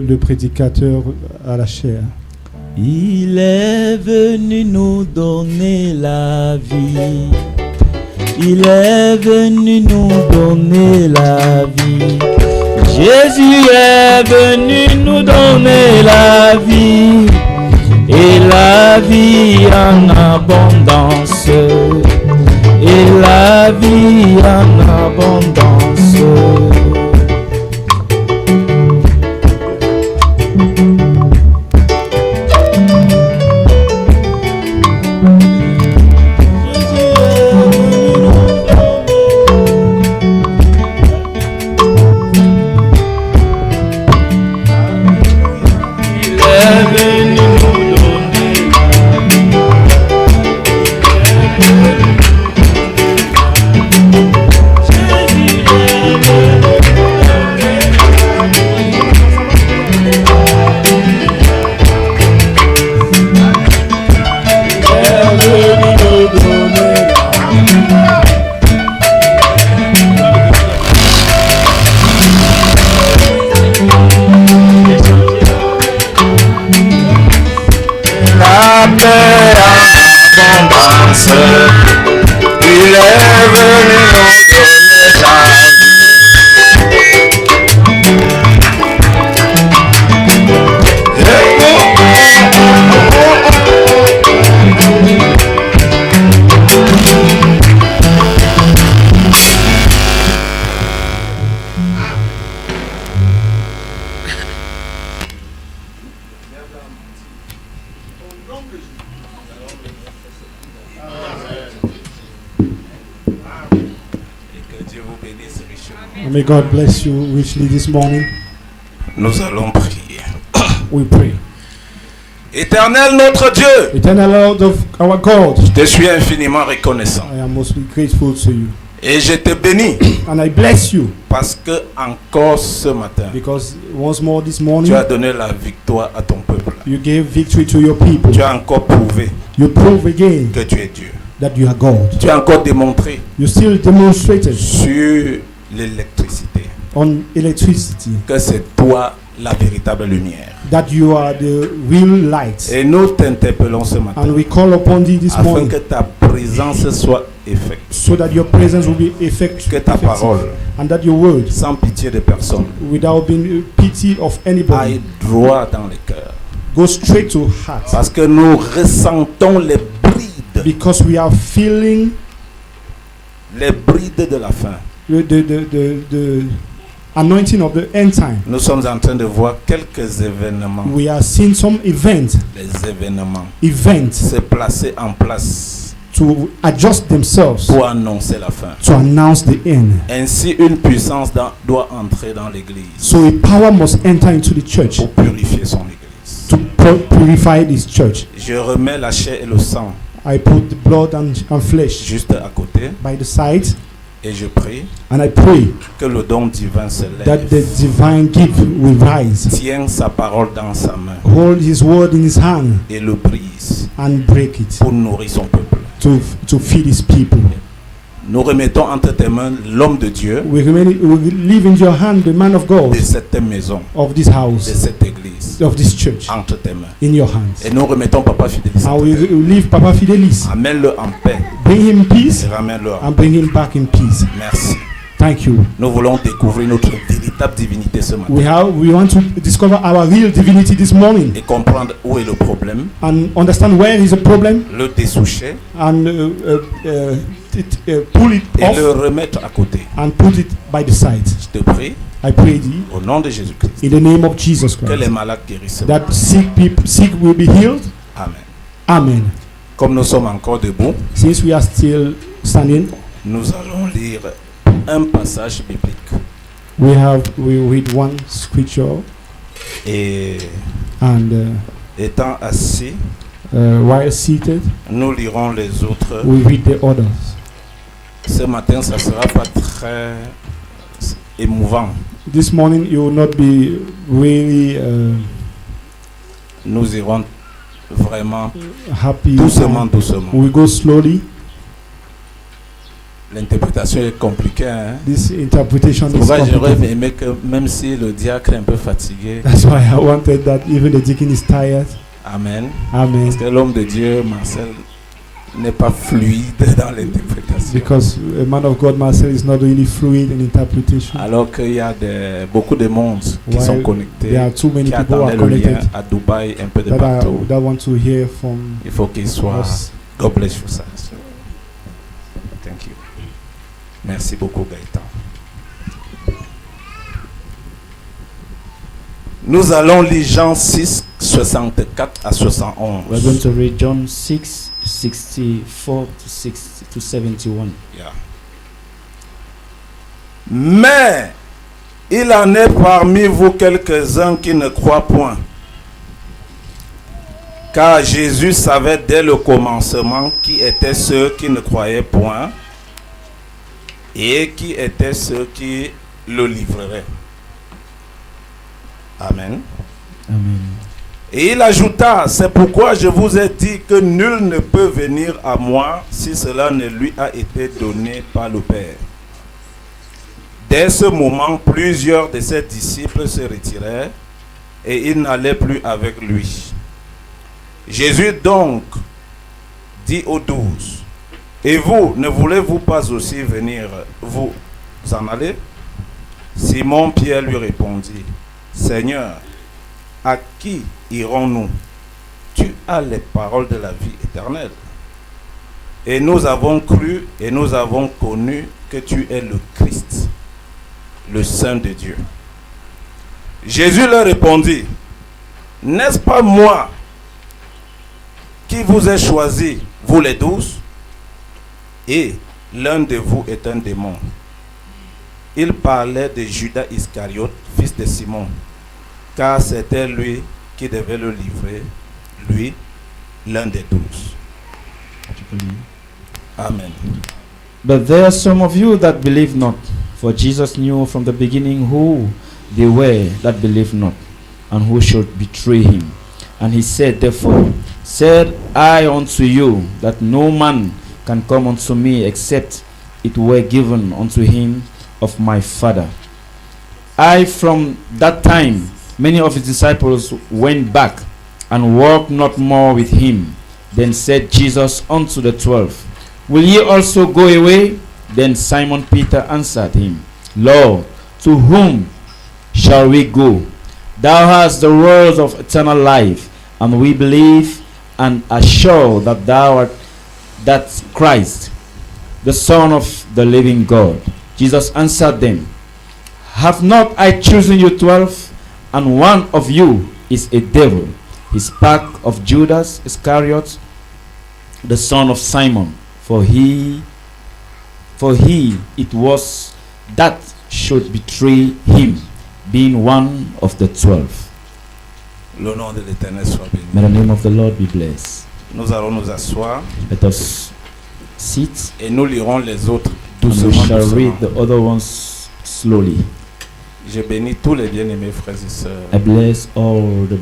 le prédicateur à la chair. Il est venu nous donner la vie. Il est venu nous donner la vie. Jésus est venu nous donner la vie. Et la vie en abondance. Et la vie en abondance. Il est venu nous donner la May God bless you richly this morning. Nous allons prier. We pray. Éternel notre Dieu, Eternal Lord of our God, je te suis infiniment reconnaissant. I am most grateful to you. Et je te bénis And I bless you parce que encore ce matin, because once more this morning, tu as donné la victoire à ton peuple. you gave victory to your people. Tu as encore prouvé You prove again que tu es Dieu. that you are God. Tu as encore démontré You still demonstrated sur l'électricité on electricity que c'est toi la véritable lumière. that you are the real light. Et nous t'interpellons ce matin And we call upon thee this afin morning que ta présence soit effective, so that your presence will be que ta parole, and that your word, sans pitié de personne, without being pity of anybody, aille droit dans les cœurs. go straight to heart. Parce que nous ressentons les brides Because we are feeling de la fin. the anointing of the end time. Nous sommes en train de voir quelques événements. We are seeing some events Les événements se placer en place to adjust themselves pour annoncer la fin. to announce the end. Ainsi, une puissance doit entrer dans l'église So a power must enter into the church pour purifier son église. to purify this church. Je remets la chair et le sang I put the blood and flesh juste à côté by the side, et je prie and I pray que le don divin se that the lève. divine gift will rise. Tiens sa parole dans sa main Hold his word in his hand et le brise and break it pour nourrir son peuple. to feed his people. Nous remettons entre tes mains l'homme de Dieu We leave in your hand the man of God de cette maison, of this de house, cette église, of this church, entre tes mains. in your hands. Et nous remettons Papa Fidélis. And we leave Papa Fidelis. Amène-le en paix Bring him et peace ramène-le en and bring him back in peace. Merci. Thank you. Nous voulons découvrir notre véritable divinité ce matin We want to discover our real divinity this morning et comprendre où est le problème, and understand where is the problem le dessoucher and pull it et le off remettre à côté. and put it by the side. Je te prie, I pray thee au nom de Jésus-Christ, in the name of Jesus que les Christ malades guérissent. that sick will be healed. Amen. Amen. Comme nous sommes encore debout, Since we are still standing, nous allons lire un passage biblique. we read one scripture Et and étant assis, while seated, nous lirons les autres. we read the others. Ce matin, ça ne sera pas très émouvant. This morning you will not be really Nous irons vraiment happy. doucement, doucement. We go slowly. L'interprétation est compliquée. Hein? This interpretation C'est is pourquoi j'aurais complicated. aimé que même si le diacre est un peu fatigué, That's why I wanted that even the deacon is tired. Amen. Amen. Parce que l'homme de Dieu, Marcel, n'est pas fluide dans l'interprétation. Because a man of God, Marcel, is not really fluid in interpretation. Alors qu'il y a beaucoup de monde qui sont While connectés, there are too many qui people who attendaient are le lien connected à Dubaï, un peu de that partout. want to hear from Il faut qu'il soit. us. God bless you, sir. Thank you. Merci beaucoup, Gaëtan. Nous allons lire Jean 6, 64 à 71. We're going to read John 6, 64 to 71. Yeah. Mais il en est parmi vous quelques-uns qui ne croient point. Car Jésus savait dès le commencement qui étaient ceux qui ne croyaient point et qui étaient ceux qui le livreraient. Amen. Amen. Et il ajouta, c'est pourquoi je vous ai dit que nul ne peut venir à moi si cela ne lui a été donné par le Père. Dès ce moment, plusieurs de ses disciples se retirèrent et ils n'allaient plus avec lui. Jésus donc dit aux 12, et vous, ne voulez-vous pas aussi venir vous en aller? Simon Pierre lui répondit, Seigneur, à qui irons-nous? Tu as les paroles de la vie éternelle. Et nous avons cru et nous avons connu que tu es le Christ, le Saint de Dieu. Jésus leur répondit, n'est-ce pas moi qui vous ai choisi, vous les 12? Et l'un de vous est un démon. Il parlait de Judas Iscariote, fils de Simon, car c'était lui qui devait le livrer, lui, l'un des 12. Amen. But there are some of you that believe not, for Jesus knew from the beginning who they were that believed not, and who should betray him. And he said, therefore, said I unto you, that no man can come unto me, except it were given unto him of my Father. From that time, many of his disciples went back, and walked not more with him. Then said Jesus unto the 12, will ye also go away? Then Simon Peter answered him, Lord, to whom shall we go? Thou hast the words of eternal life, and we believe and are sure that thou art that Christ, the Son of the living God. Jesus answered them, have not I chosen you 12, and one of you is a devil? He spake of Judas Iscariot, the son of Simon, for he it was that should betray him, being one of the 12. Le nom de l'Éternel soit béni. May the name of the Lord be blessed. Nous allons nous asseoir Let us sit, et nous lirons les autres and we doucement. shall read doucement. the other ones slowly. Je bénis tous les bien-aimés frères et sœurs. I bless all the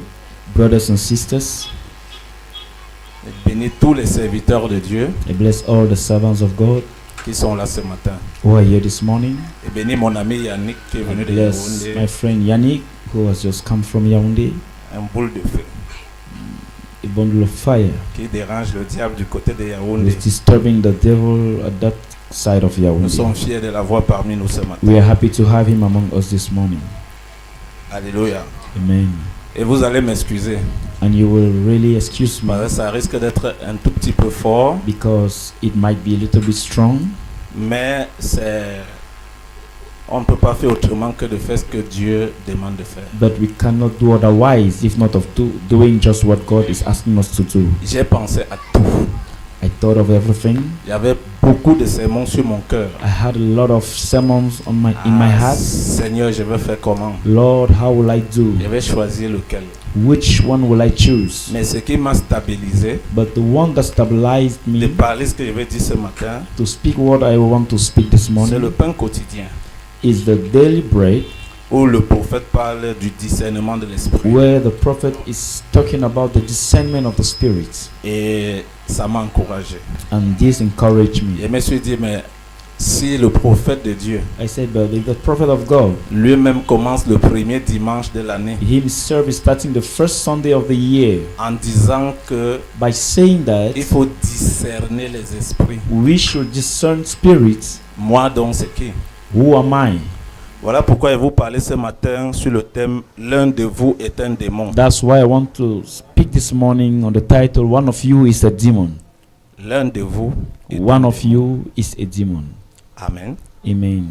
brothers and sisters. Je bénis tous les serviteurs de Dieu I bless all the servants of God qui sont là ce matin. who are here this morning. Et bénis mon ami Yannick qui est I venu de bless my Yaoundé, friend Yannick, who has just come from Yaoundé, un boule de feu a bundle of fire. qui dérange le diable du côté de Who Yaoundé. is disturbing the devil at that side of Nous Yaoundé. sommes fiers de l'avoir parmi nous ce matin. We are happy to have him among us this morning. Alléluia. Amen. Et vous allez m'excuser, And you will really excuse me parce que ça risque d'être un tout petit peu fort, because it might be a little bit strong, mais on ne peut pas faire autrement que de faire ce que Dieu demande de faire. but we cannot do otherwise if not of doing just what God is asking us to do. J'ai pensé à tout. I thought of everything. Il y avait beaucoup de sermons sur mon cœur. I had a lot of sermons in my heart. Seigneur, je vais faire comment? Lord, how will I do? Je vais choisir lequel. Which one will I choose? Mais ce qui m'a stabilisé, But the one that stabilized de me parler ce que je vais dire ce matin, to speak what I want to speak this c'est morning le pain quotidien, is the daily bread, où le prophète parle du discernement de l'esprit. where the prophet is talking about the discernment of the spirit. Et ça m'a encouragé. And this encouraged Je me. me suis dit, mais Si le prophète de Dieu I said, but if the prophet of God lui-même commence le premier dimanche de l'année himself is starting the first Sunday of the year en disant que by saying that il faut discerner les esprits. we should discern spirits, Moi donc c'est qui? who am I? Voilà pourquoi je vous parlais ce matin sur le thème « L'un de vous est un démon That's why I want to speak this morning on the title, One of You is a Demon. ». L'un de vous est One of you is a demon. Amen. Amen.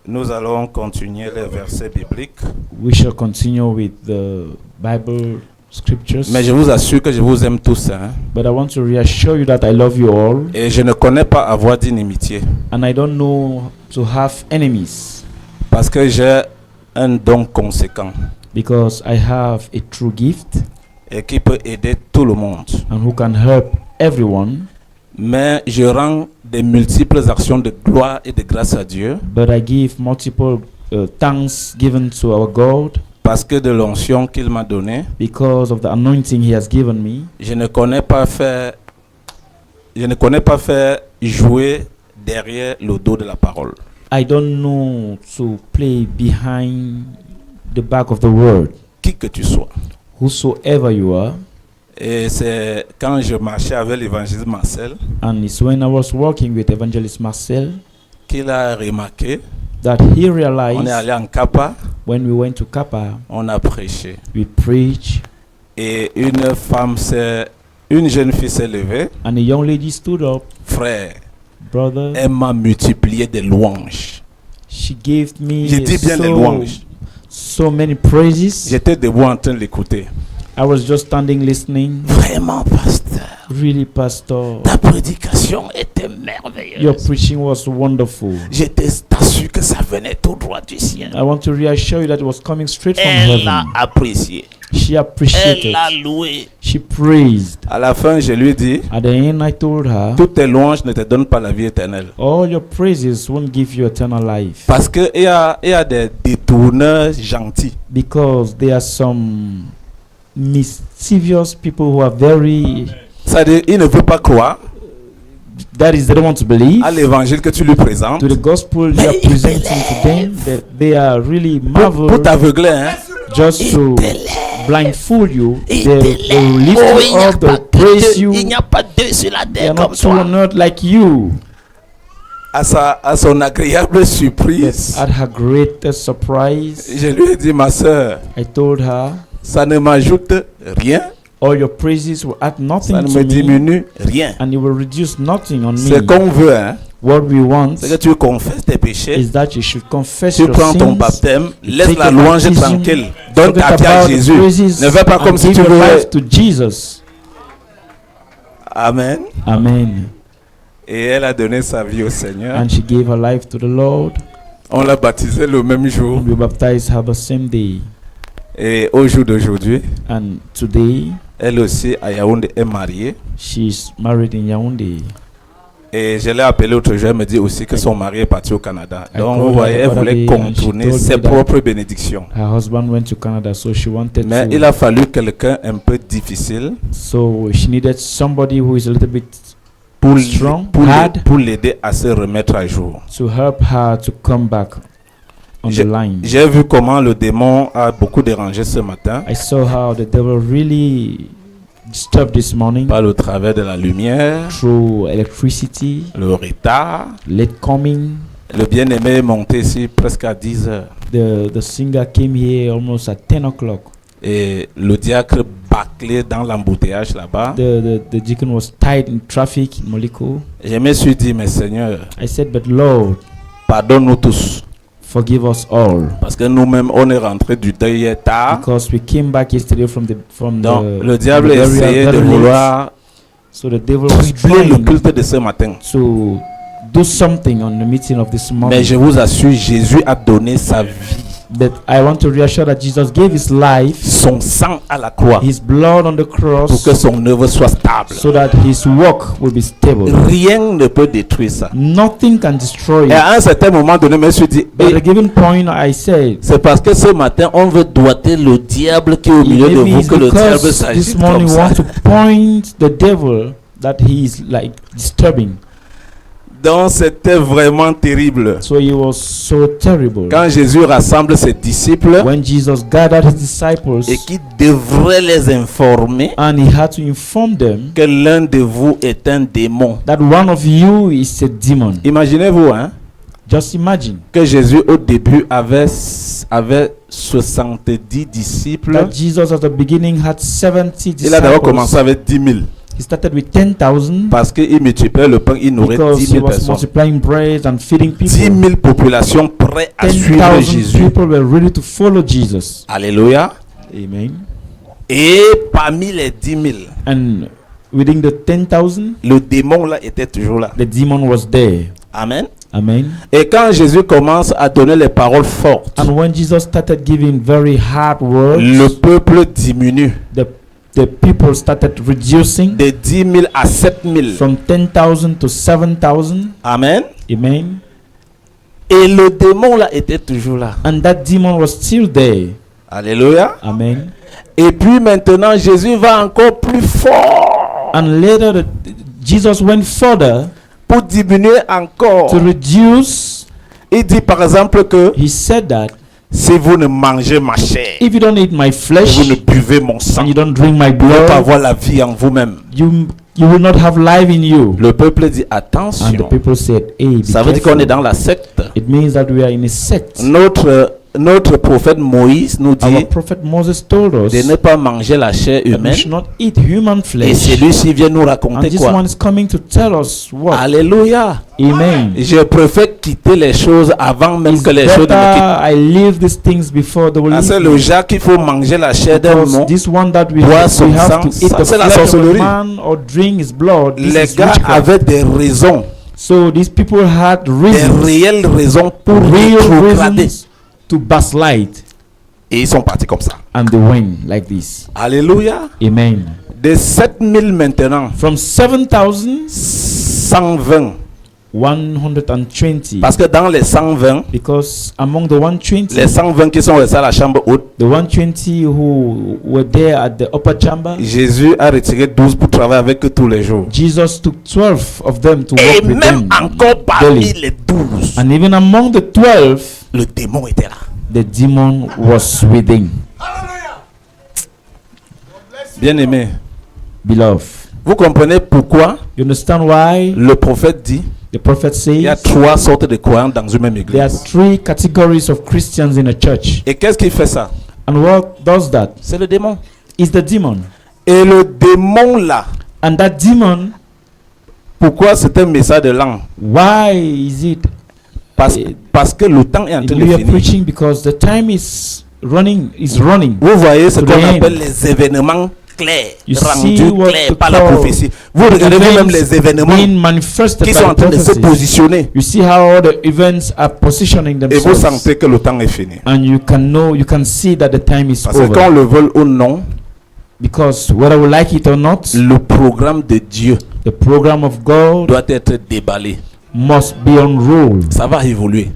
Nous allons continuer les versets bibliques. We shall continue with the Bible scriptures. Mais je vous assure que je vous aime tous. Hein. But I want to reassure you that I love you all. Et je ne connais pas avoir d'inimitié. And I don't know to have enemies. Parce que j'ai un don conséquent. Because I have a true gift. Et qui peut aider tout le monde. And who can help everyone. Mais je rends des multiples actions de gloire et de grâce à Dieu. But I give multiple thanks given to our God. Parce que de l'onction qu'il m'a donnée. Because of the anointing He has given me. Je ne connais pas faire jouer derrière le dos de la parole. I don't know to play behind the back of the word. Qui que tu sois. Whosoever you are. Et c'est quand je marchais avec l'évangéliste Marcel. And it's when I was working with Evangelist Marcel qu'il a remarqué. That he realized. On est allé en Kappa. When we went to Kappa. On a prêché. We preached. Et une jeune fille s'est levée. And a young lady stood up. Frère. Brother. Elle m'a multiplié des louanges. She gave me. Je dis bien des louanges. So many praises. J'étais debout en train de l'écouter. I was just standing listening. Vraiment, pasteur. Really, pastor. Ta prédication était merveilleuse. Your preaching was wonderful. J'étais sûr que ça venait tout droit du ciel. I want to reassure you that it was coming straight from Elle heaven. a apprécié. She appreciated. Elle a loué. She praised. À la fin, je lui ai dit. At the end, I told her. Toutes tes louanges ne te donnent pas la vie éternelle. All your praises won't give you eternal life. Parce que il y a des détourneurs gentils. Because there are some mischievous people who are very. C'est-à-dire, ils ne veulent pas croire. That is, they don't want to believe. À l'évangile que tu lui présentes. To the gospel you are presenting to them, that they are really marveled. Pour t'aveugler, hein. Just to blindfold you, they will lift you up, they will praise you. Il n'y a pas deux sur la They terre are comme not two toi. or not like you. À son agréable surprise. At her greatest surprise, Je lui ai dit, ma soeur. I told her. Ça ne m'ajoute rien. All your praises will add nothing ça ne to me me, diminue rien. and it will reduce nothing on me. C'est qu'on veut, hein. What we want c'est que tu confesses tes péchés. Is that you should confess tu your prends ton sins, baptême, laisse take la your louange baptism, tranquille. Donne forget ta vie à about the Jésus. praises, Ne fais pas comme and si give tu your veux. life to Jesus. Amen. Amen. Et elle a donné sa vie au Seigneur. And she gave her life to the Lord. On l'a baptisée le même jour. We baptized her the same day. Et au jour d'aujourd'hui, and today, elle aussi à Yaoundé est mariée. She's married in Yaoundé. Et je l'ai appelé l'autre jour, elle me dit aussi que son mari est parti au Canada. Donc vous voyez, elle voulait contourner ses propres bénédictions. Her husband went to Canada, so she wanted Mais il a fallu quelqu'un un peu difficile. So she needed somebody who is a little bit strong, pour l'aider à se remettre à jour. To help her to come back on the line. J'ai vu comment le démon a beaucoup dérangé ce matin. I saw how the devil really disturbed this morning. Par le travers de la lumière. Through electricity. Le retard. Late coming. Le bien-aimé est monté ici presque à 10 heures. The singer came here almost at 10 o'clock. Et le diacre bâclé dans l'embouteillage là-bas. The deacon was tied in traffic in Moliko. Je me suis dit, mais Seigneur. I said, but Lord, pardonne-nous tous. Forgive us all. Parce que nous-mêmes, on est rentré du deuil hier tard. Because we came back yesterday from Donc, le diable essayait de vouloir troubler le culte de ce matin. To do something on the meeting of this morning. Mais je vous assure, Jésus a donné sa vie. But I want to reassure that Jesus gave his life, son sang à la croix, his blood on the cross, pour que son œuvre soit stable. So that his work will be stable. Rien ne peut détruire ça. Nothing can destroy it. Et à un certain moment donné, je me suis dit, at a given point, I said, c'est parce que ce matin, on veut doiter le diable qui est au milieu de vous que le diable s'agite this morning comme ça. Want to point the devil that he is like disturbing. Donc c'était vraiment terrible. So it was so terrible. Quand Jésus rassemble ses disciples When Jesus gathered his disciples et qu'il devrait les informer and he had to inform them que l'un de vous est un démon. that one of you is a demon. Imaginez-vous, hein, Just imagine que Jésus au début avait 70 disciples. that Jesus at the beginning had 70 Il a d'abord disciples. commencé avec 10 000 He started with 10,000 parce qu'il multipliait le pain, il nourrait because 10 he 000 was personnes. multiplying bread and feeding 10 people. 000 populations prêtes à suivre 10,000 Jésus. people were ready to follow Jesus. Alléluia. Amen. Et parmi les 10 000, And within the 10,000, le démon là était toujours là. the demon was there. Amen. Amen. Et quand Jésus commence à donner les paroles fortes, And when Jesus started giving very hard words, le peuple diminue the people started reducing de 10 000 à 7 000. from 10,000 to 7,000. Amen. Amen. Et le démon là était toujours là. And that demon was still there. Alléluia. Amen. Et puis maintenant, Jésus va encore plus fort And later, Jesus went further pour diminuer encore. to reduce. Il dit par exemple que He said that si vous ne mangez ma chair, if you don't eat my flesh vous ne buvez mon sang, and you don't drink my vous n'allez pas blood, avoir la vie en vous-même. you will not have life in you. Le peuple dit And the attention. people said, hey, be Ça veut dire qu'on est careful. dans la secte. It means that we are in a sect. Notre prophète Moïse nous Our dit prophet Moses told us de ne pas manger la chair that we humaine. should not eat human Et flesh. celui-ci vient nous And raconter this quoi? one is coming to tell us what? Alléluia. Amen. Je préfère quitter les choses avant même It's que les choses ne me better quittent. I leave these things before they will Ah, leave c'est me. le Jacques qu'il faut manger la chair d'un Because monstre. this one that we boire have son to sang, eat ça, the c'est la flesh of a sorcellerie. man or drink his blood. This Les is gars witchcraft. avaient des raisons, So these people had des reasons, réelles raisons pour real rétrograder. reasons to backslide, Et ils sont partis comme ça. and they went like this. Alléluia. Amen. De 7000 maintenant, From 7,000, 120. 120. Parce que dans les 120, Because among the 120, les 120 qui sont restés à la chambre haute, the 120 who were there at the upper chamber, Jésus a retiré 12 pour travailler avec eux tous les jours. Jesus took 12 of them to Et work with même them encore parmi daily. les 12, And even among the 12, le démon était là. the demon was within. Bien aimé, Beloved, vous comprenez pourquoi you understand why le prophète dit the prophet il y a says 3 sortes de croyants dans une même there are église. 3 categories of Christians in a church. Et qu'est-ce qui fait ça? And what does that? C'est le démon. Is the demon. Et le démon là, And that demon, pourquoi c'est un message de langue? why is it? Parce que le temps est en train de We are finir. preaching because the time is running. Vous voyez ce to qu'on the end. appelle les événements clairs, You see rendus what clairs the par la call- prophétie. Vous regardez vous-même les événements being manifested qui by sont en train de se prophecies. positionner. You see how all the events are positioning Et vous themselves, sentez que le temps est fini. and you can see that the time is Parce que over. quand on le veut ou non, Because whether we like it or not, le programme de Dieu the program of God doit être déballé. must be unrolled. Ça va évoluer.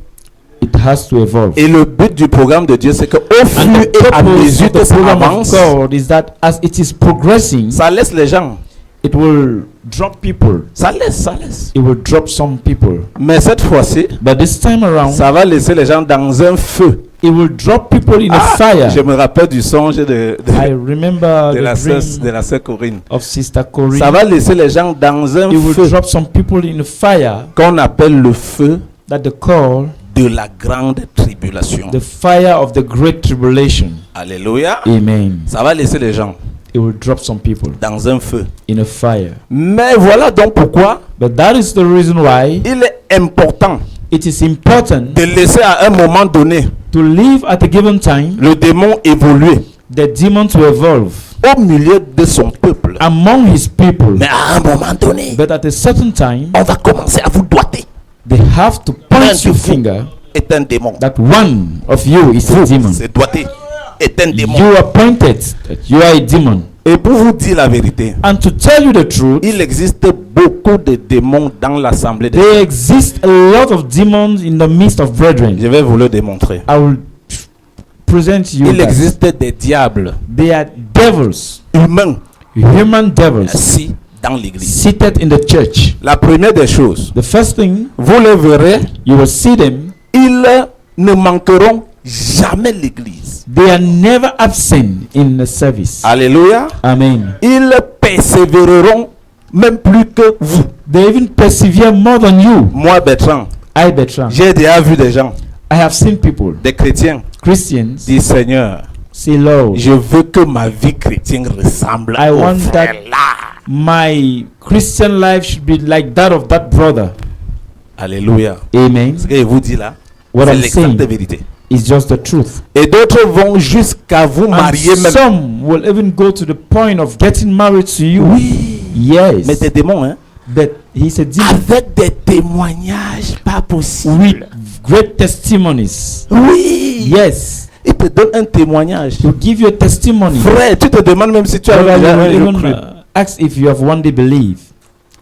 It has to evolve. Et le but du programme de Dieu, c'est qu'au And fur the et à purpose mesure of que the ça program of avance, God is that as it is progressing, ça laisse les gens. it will drop people. Ça laisse. It will drop some people. Mais cette fois-ci, But this time around, ça va laisser les gens dans un feu. it will drop people in a Ah, fire. je me rappelle du songe de I remember la the sœur dream Corinne. of Sister Corinne. Ça va laisser les gens dans un It will feu drop some people in a fire qu'on appelle le feu that they call de la grande tribulation. the fire of the great tribulation. Alléluia. Amen. Ça va laisser les gens It will drop some people dans un feu. in a fire. Mais voilà donc pourquoi But that is the reason why il est important it is important de laisser à un moment donné to live at a given time, le démon évoluer the demon to evolve au milieu de son peuple. among his people. Mais à un moment donné, But at a certain time, on va commencer à vous doiter. they have to Un point de your vous finger est un démon. that one of you is a demon. C'est doigté. Est un démon. You are pointed that you are a demon. Et pour vous dire la vérité, And to tell you the truth, il existe beaucoup de démons dans l'assemblée. there exist a lot of demons in the midst of brethren. Je vais vous le démontrer. I will present you Il that. existe des diables They are devils, humains, human devils, assis dans l'église. seated in the church. La première des choses, The first thing, vous les verrez, you will see them. ils ne manqueront jamais l'église. They are never absent in the service. Alléluia. Amen. Ils persévéreront même plus que vous. They even persevere more than you. Moi, Bertrand, I, Bertrand, j'ai déjà vu des gens, I have seen people, des chrétiens, Christians, dire Seigneur, say, Lord, je veux que ma vie chrétienne ressemble I au want frère that- là. my Christian life should be like that of that brother. Alléluia. Amen. Ce que je vous dis là, What c'est I'm l'exacte saying vérité. is just the truth. Et d'autres vont jusqu'à vous And marier même. some will even go to the point of getting married to you. Oui. Yes. Mais des démons, hein. But he said, Avec des témoignages pas possibles. with great testimonies. Oui. Yes. Il te donne un témoignage. To give you a testimony. Frère, tu te demandes même si tu as Brother, déjà you un will jour even cru. ask if you have one day believed.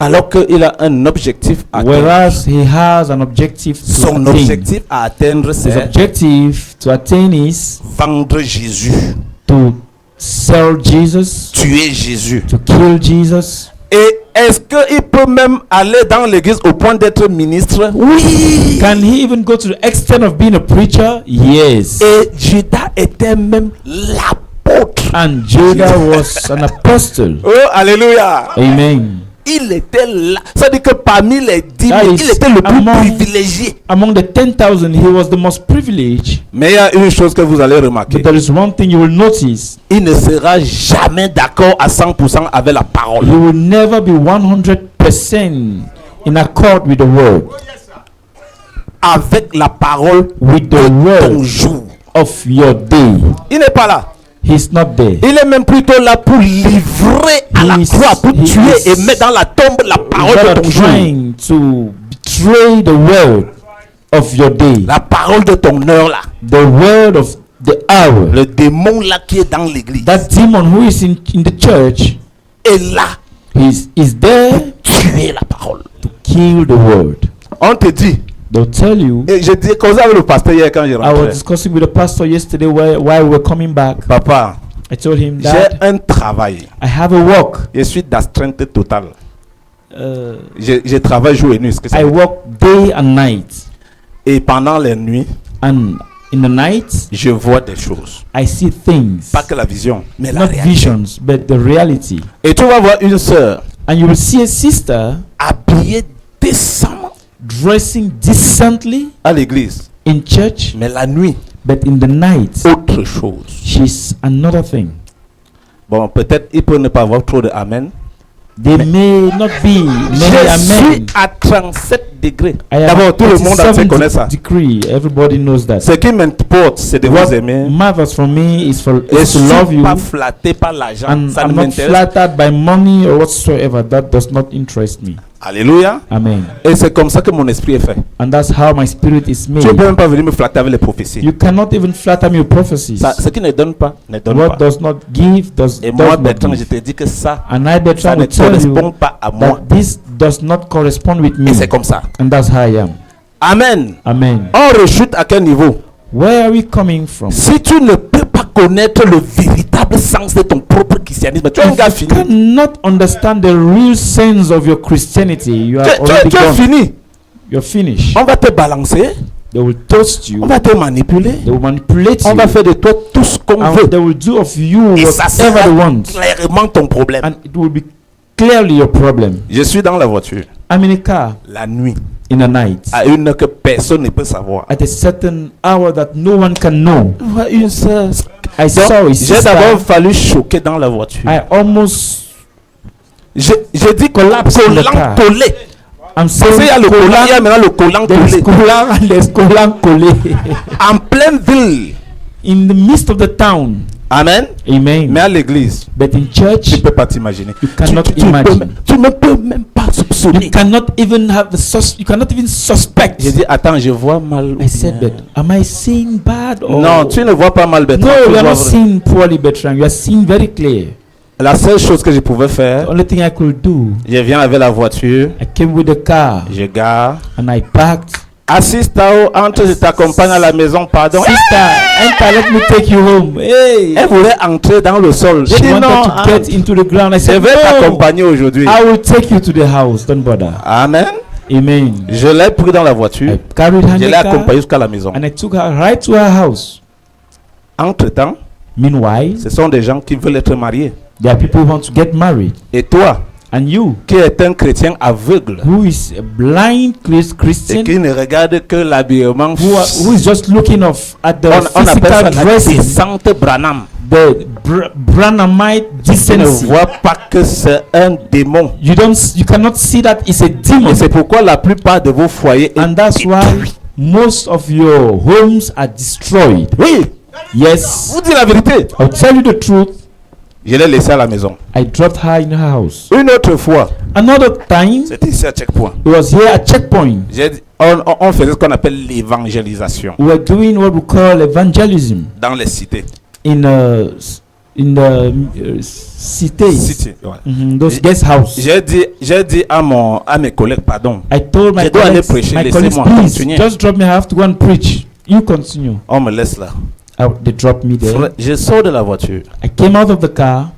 Alors qu'il a un objectif à atteindre. Whereas he has an objective to Son attain. objectif à atteindre, His c'est objective to attain is vendre Jésus, to sell Jesus, tuer Jésus. to kill Jesus. Et est-ce qu'il peut même aller dans l'église au point d'être ministre? Oui. Can he even go to the extent of being a preacher? Yes. Et Judas était même l'apôtre. And Judah was an apostle. Oh, alléluia. Amen. Il était là. Ça veut dire que parmi les 10 That 000, is il était le plus among- privilégié. Among the 10,000, he was the most privileged. Mais il y a une chose que vous allez remarquer. But there is one thing you will notice. Il ne sera jamais d'accord à 100% avec la parole. You will never be 100% in accord with the word. Avec la parole With the de ton word jour. of your day. Il n'est pas là. He's not there. Il est même plutôt là pour livrer à la He croix, pour is- he tuer is- et mettre dans la tombe la parole Rather de ton jour. trying to betray the word of your day. La parole de ton heure là. The word of the hour. Le démon là qui est dans l'église That demon who is in the church est là is there pour tuer la parole. to kill the word. On te dit, They'll tell you. et je dis, causé avec le pasteur hier quand je I was rentrais. discussing with the pastor yesterday while we were coming back. Papa, I told him j'ai that un travail. I have a work. Je suis d'astreinte totale. Uh, Je travaille jour et nuit. Ce que ça I veut dire. work day and night. Et pendant les nuits, And in the night, je vois des choses. I see things. Pas que la vision, mais la Not réalité. visions, but the reality. Et tu vas voir une sœur And you will see a sister habillée décemment dressing decently à l'église. in church, Mais la nuit, but in the night, autre chose. she's another thing. Bon, peut-être il peut ne pas avoir trop de amen. They may not be many Je suis amen. à 37 degrés. I am D'abord, tout le monde entier 37 connaît ça. degree. Everybody knows that. Ce qui m'importe, c'est de What vous aimer. matters for me is Et to je love suis you. pas flatté par l'argent. And Ça ne I'm not m'intéresse. flattered by money or whatsoever. That does not interest me. Alléluia. Amen. Et c'est comme ça que mon esprit est fait. And that's how my spirit is Tu ne peux made. même pas venir me flatter avec les prophéties. You cannot even flatter me with prophecies. Ça, ce qui ne donne pas, ne donne What pas. does not give does Et does moi, not Bertrand, je give. te dis que ça, And I, ça Bertrand, ne will tell correspond you pas à moi. that this does not correspond with me. Et c'est comme ça. And that's how I am. Amen. Amen. On rechute à quel niveau? Where are we coming from? Si tu ne peux pas connaître le véritable sens de ton propre christianisme, tu es un gars If you fini. cannot understand the real sense of your Christianity, you are already Tu es gone. fini. You're finished. On va te balancer, They will toast you. on va te manipuler, They will manipulate on you. va faire de toi tout ce qu'on And veut. they will do of you Et ça whatever sera they want. clairement ton problème. And it will be clearly your problem. Je suis dans la voiture, I'm in a car la nuit, in the night à une heure que personne ne peut savoir. at a certain hour that no one can know. Ouais, une sœur. I saw a J'ai sister. d'abord fallu choquer dans la voiture. I almost J'ai dit collapsed in the collant car. collé. I'm Parce qu'il y saying a le collant, il y a maintenant le collant there's collé. collant and there's collant collé En pleine ville. in the midst of the town. Amen. Amen. Mais à l'église, But in church, tu ne peux pas t'imaginer. you cannot Tu imagine. ne peux même pas soupçonner. You cannot even have you cannot even suspect. J'ai dit, attends, je vois mal. ou I said, bien- but am I seeing bad or Non, tu ne vois pas mal, Bertrand. No, tu you are vois not vrai. seeing poorly, Bertrand. You are seeing very clear. La seule chose que je pouvais The faire, only thing I could do, je viens avec la voiture, I came with the car je gare, and I parked Assiste Tao, entre, je t'accompagne à la maison, pardon. Sister, enter, let me take you home. Hey. Elle voulait entrer dans le sol. J'ai She dit wanted non, to get into the ground. I je said, vais no, t'accompagner aujourd'hui. I will take you to the house. Don't bother. Amen. Amen. Je l'ai pris dans la voiture. I carried her Je in l'ai the car accompagnée jusqu'à la maison. and I took her right to her house. Entre-temps, Meanwhile, ce sont des gens qui veulent être mariés. there are people who want to get married. Et toi, And you, qui es un chrétien aveugle who is a blind et Christian, qui ne regarde que l'habillement, who is just looking off at the on appelle ça physical la dressing, descente Branham. the Branhamite Tu ne decency. vois pas que c'est un démon. You cannot see that it's a demon. Et c'est pourquoi la plupart de vos foyers And that's why most of your homes are destroyed. Oui, Yes, vous dites la vérité. I'll tell you the truth. Je l'ai laissé à la maison. I dropped her in her house. Une autre fois, Another time, c'était ici à Checkpoint. it was here at Checkpoint. On faisait ce qu'on appelle l'évangélisation We were doing what we call evangelism dans les cités. in the cities, Cité, ouais. those guest houses. J'ai dit à mes collègues, pardon. I told my Je dois aller colleagues, prêcher, my colleagues, laissez-moi please, continuer. just drop me. I have to go and preach. You continue. On me laisse là. They dropped me there. Frère, je sors de la voiture. I came out of the car.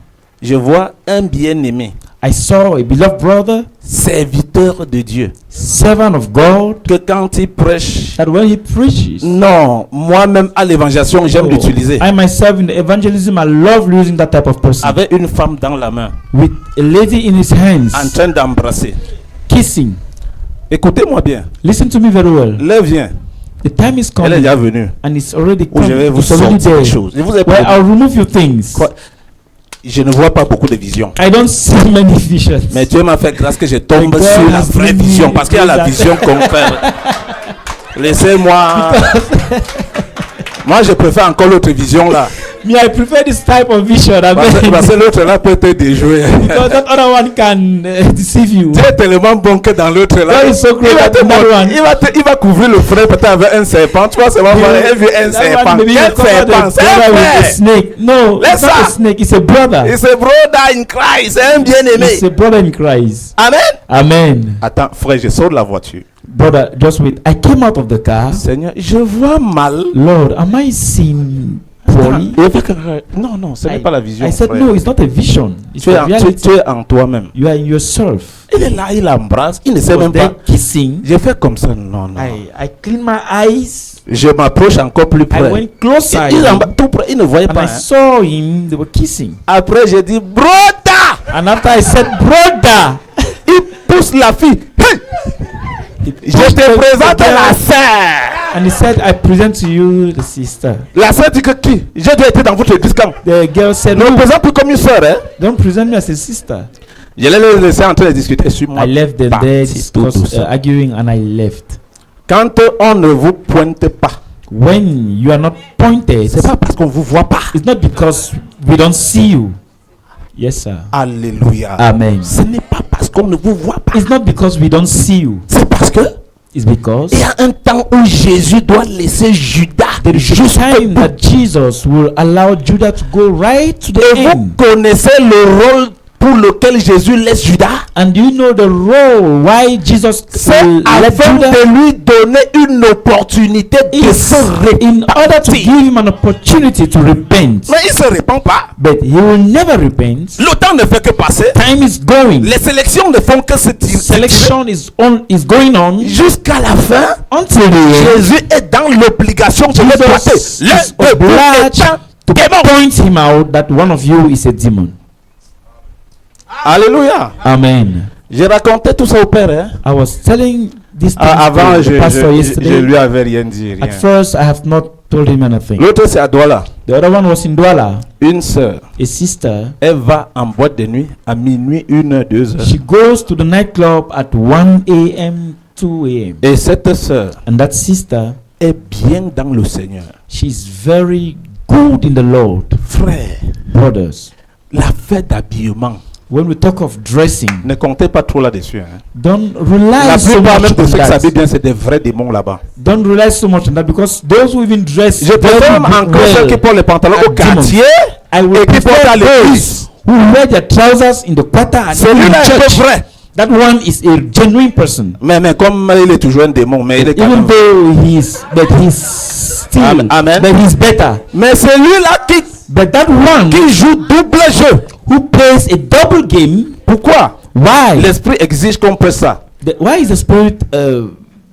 Je vois un bien-aimé, I saw a beloved brother, serviteur de Dieu, servant of God, que quand il prêche, that when he preaches, non, moi-même à l'évangélisation, j'aime oh, l'utiliser. I myself in the evangelism, I love using that type of person. Avec une femme dans la main, With a lady in his hands, en train d'embrasser. kissing. Écoutez-moi bien. Listen to me very well. L'heure vient. The time is Elle est coming, déjà venue. and it's already Où come. je vais vous It's already sortir there. des choses. Je vous ai Well, prévenu. I'll remove you things. Quoi? Je ne vois pas beaucoup de visions. I don't see many visions. Mais Dieu m'a fait grâce que je tombe God sur la has vraie given me vision. Parce qu'il y a la that. vision concrète. Laissez-moi. Moi, je préfère encore l'autre vision là. Me, I prefer this type of vision. Parce que l'autre là peut te déjouer. Because that other one can deceive you. Dieu est tellement bon que dans l'autre là, God is so great that that one. il va couvrir le frère peut-être avec un serpent. Tu vois, c'est vraiment elle vu un That serpent. one, maybe Quel you cover serpent? the C'est un brother with a frère. snake. No, Laisse it's not ça. a snake. It's a brother. It's a brother in Christ. C'est un bien-aimé. It's a brother in Christ. Amen. Amen. Attends, frère, je sors de la voiture. Brother, just wait. I came out of the car. Seigneur, je vois mal. Lord, am I seeing poorly? Non, non, ce n'est I- pas la vision. I said, frère. no, it's not a vision. It's Tu es, a en, reality. tu es en toi-même. You are in yourself. Il est là, il embrasse, il ne He sait was même there pas. kissing. J'ai fait comme ça, non, non. I cleaned my eyes. Je m'approche encore plus I près. went closer. Tout près, il ne voyait And pas. I hein. saw him. They were kissing. Après, j'ai dit, broda! And after I said, brother, Il pousse la fille. Hey! Je te présente la sœur. and he said, I present to you the sister. La sœur dit que qui? J'ai déjà été dans votre église quand? The girl said, Ne me no, présente plus comme une sœur, hein? don't present me as a sister. Je l'ai laissé en train de discuter sur moi. I left them there discuss, ça. arguing, and I left. Quand on ne vous pointe pas, When you are not pointed, c'est pas parce qu'on vous voit pas. it's not because we don't see you. Yes, sir. Alléluia. Amen. Ce n'est pas parce qu'on ne vous voit pas. It's not because we don't see you. C'est parce que It's because il y a un temps où Jésus doit laisser Judas there is a jusqu'au time bout. that Jesus will allow Judah to go right to the Et vous end. connaissez le rôle pour lequel Jésus laisse Judas. And do you know the role why Jesus C'est will let afin Judah de lui donner une opportunité de is se in order to repentir. give him an opportunity to repent. Mais il ne se répand pas. But he will never repent. Le temps ne fait que passer. Time is going. Les sélections ne font que se tirer Selection is going on jusqu'à la fin. until the end. Jésus est dans l'obligation de le pointer. Jesus L'un is de vous obliged est un to démon. point him out that one of you is a demon. Alléluia. Amen. J'ai raconté tout ça au père. Hein? I was telling this thing Avant, to je the pastor yesterday. lui avais rien dit. At Rien. first, I have not told him anything. L'autre, c'est à Douala. The other one was in Douala. Une sœur, A sister. elle va en boîte de nuit à minuit, 1h, 2h. She goes to the nightclub at 1 a.m., 2 a.m. Et cette sœur And that sister, est bien dans le Seigneur. she's very good in the Lord. Frère, Brothers, la fête d'habillement, when we talk of dressing, ne comptez pas trop là-dessus. Hein. don't La rely so plupart même much de on ceux qui s'habillent that. bien, c'est des vrais démons là-bas. Don't rely so much on that because those who even dress Je préfère même encore ceux qui portent les pantalons au quartier I will et qui portent à prefer l'église. those who wear their trousers in the quarter and in Celui-là est un peu church. vrai. That one is a genuine person. Mais comme il est toujours un démon, mais il est quand Even même. though he's still, Amen. but he's better. Mais celui-là But that one qui joue double jeu. who plays a double game, Pourquoi? why? L'esprit exige qu'on fasse ça. Why is the spirit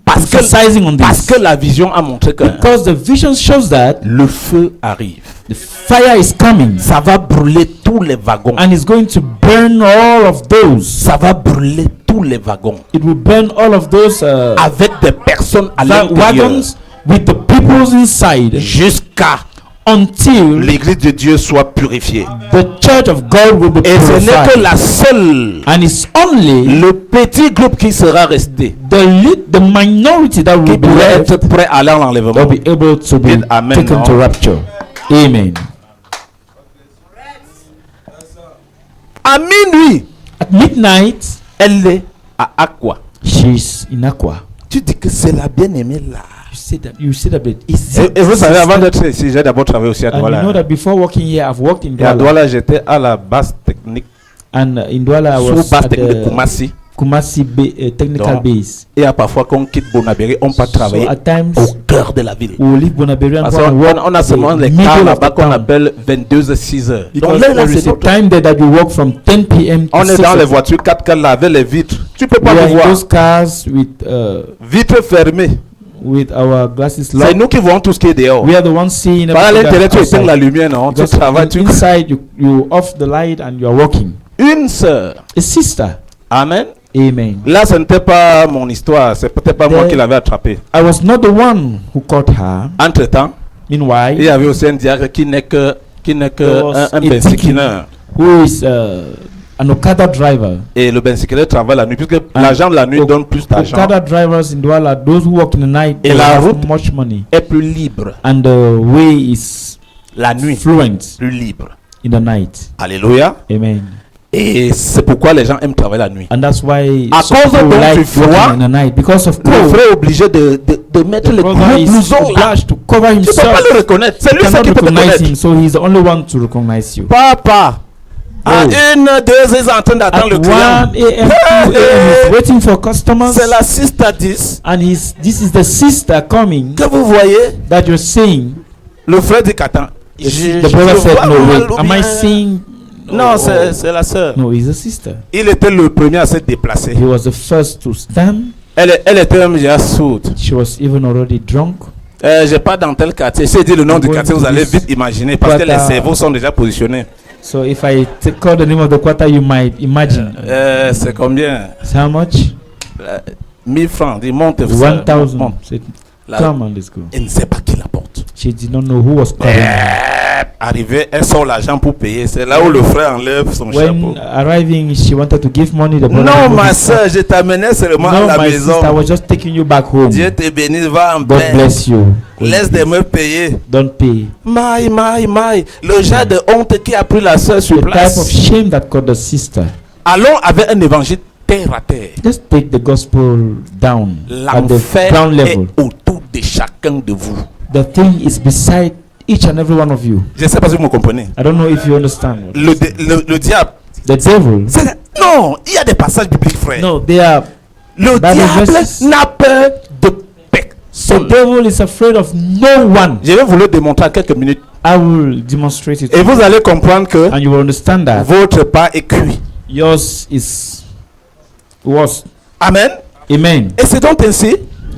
emphasizing on Parce this? que la vision a montré que Because the vision shows that le feu arrive. the fire is coming Ça va brûler tous les wagons. and it's going to burn all of those. Ça va brûler tous les wagons. It will burn all of those Avec des personnes à l'intérieur. wagons with the peoples inside Jusqu'à until l'église de Dieu soit purifiée. the church of God will be Et ce n'est que purified. la seule, And it's only le petit groupe qui sera resté, the minority that will qui be pourrait left être prêt à aller en enlèvement. that will be able to be Dites amen, taken non? to rapture. Amen. À minuit, At midnight, elle est à Aqua. she's in Aqua. Tu dis que c'est la bien-aimée là. You say that, but is Et vous savez, avant sister? d'être ici, j'ai d'abord travaillé aussi à And you know Douala. that before working here, I've worked in Et à Douala. Douala, j'étais à la base technique, And in Douala, I sous was base at technique de the Koumassi. Kumasi technical Donc, base. Et à parfois, quand on quitte Bonabéry, on peut So travailler at times, au cœur de la ville. we will leave Bonaberi and Parce go and qu'on work on a at seulement the les middle cars of là-bas the qu'on town. appelle 22 à 6 heures. Donc Because là, there c'est is a notre... time there that you work from 10 p.m. to On est 6 dans les o'clock. voitures 4x4 là avec les vitres. Tu peux pas We are nous in voir. those cars Vitres fermées. with our glasses C'est locked. nous qui voyons tout ce qui est dehors. We are the ones seeing Par everything l'intérieur, tu that's éteins la outside. lumière, non? Tu Because travailles, tu... inside, you off the light and you are working. Une sœur. A sister. Amen. Amen. Là, ce n'était pas mon histoire. C'est peut-être pas moi There- qui l'avais attrapé. I was not the one who caught her. Entre-temps, il y Meanwhile, avait aussi un diacre qui n'est que There was un a bensikineur. who is an Okada driver. Et le bensikineur travaille la nuit, puisque l'argent de la nuit donne plus d'argent. Okada drivers in Douala, those who work in the night, Et they la have route- much money. Est plus libre. And the way is La nuit, fluent plus libre. in the night. Alléluia. Amen. Et c'est pourquoi les gens aiment travailler la nuit. And that's why À some cause people donc like du froid, working in the night. Because of Le cold, frère est obligé de mettre the les brother gros is blousons là. obliged to cover Tu ne peux himself. pas le reconnaître. C'est lui You ça qui cannot peut te recognize reconnaître. him, so he's the only one to recognize you. Papa. À Oh. 1, 2, ils sont en train At d'attendre le 1 client. a.m., 2 a.m., he's waiting for customers. C'est la 6 à 10 And this is the sister coming que vous voyez. that you're seeing. Le frère dit qu'attends. The brother said, no, wait, am I seeing? Non, Oh. c'est la sœur. No, he's a sister. Il était le premier à se déplacer. He was the first to stand. Elle était même déjà sourde. She was even already drunk. J'ai pas dans tel quartier. Si je dis le nom du Going quartier, to vous allez this vite imaginer parce que les quarter. cerveaux sont déjà positionnés. So if I call the name of the quarter, you might imagine. C'est combien? So how much? 1000 francs. Il monte. 1,000. monte. Said, Là, come on, let's go. elle ne sait pas qui la porte. She did not know who was calling her. Arrivé, elle sort l'argent pour payer. C'est là où le frère enlève son chapeau. When arriving, she wanted to give money. The brother Non, removed ma his cap. soeur, je t'amenais seulement à No, la my maison. sister, I was just taking you back home. Dieu te bénisse, va en God paix. bless you. Laisse de me payer. Don't pay. Maï. Le genre de honte qui a pris la soeur sur The type of place. shame that caught the sister. Allons avec un évangile terre à terre. Just take the gospel down at the L'enfer ground est level. autour de chacun de vous. The thing is beside each and every one of you. Je ne sais pas si vous me comprenez. I don't know if you understand. Le diable. The devil. Non, il y a des passages bibliques, frère. No, they are. Le Bible diable verses. n'a peur de The personne. devil is afraid of no one. Je vais vous le démontrer en quelques minutes. I will demonstrate it. Et vous allez comprendre que And you will understand that votre part est cuit. yours is was. Amen. Amen. Et c'est donc ainsi.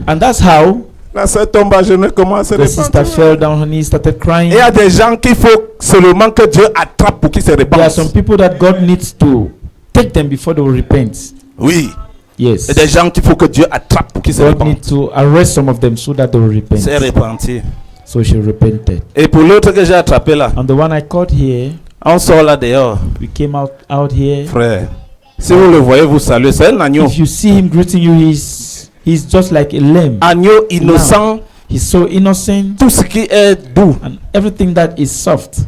And that's how La sœur tombe à genoux et commence à se the sister répandre. fell down on her knees, started crying. Et il y a des gens qu'il faut seulement que Dieu attrape pour qu'ils se There are some répandent. people that God needs to take them before they will repent. Oui. Yes. Il y a des gens qu'il faut que Dieu attrape pour qu'ils se God répandent. needs to arrest some of them so that they will repent. C'est repenti. So she repented. Et pour l'autre que j'ai attrapé là, And the one I caught here, on sort là dehors. we came out here. Frère, si vous le voyez, vous saluez. C'est un agneau. If you see him greeting you, he's just like a lamb. Agneau innocent. He's so innocent Tout ce qui est doux. and everything that is soft.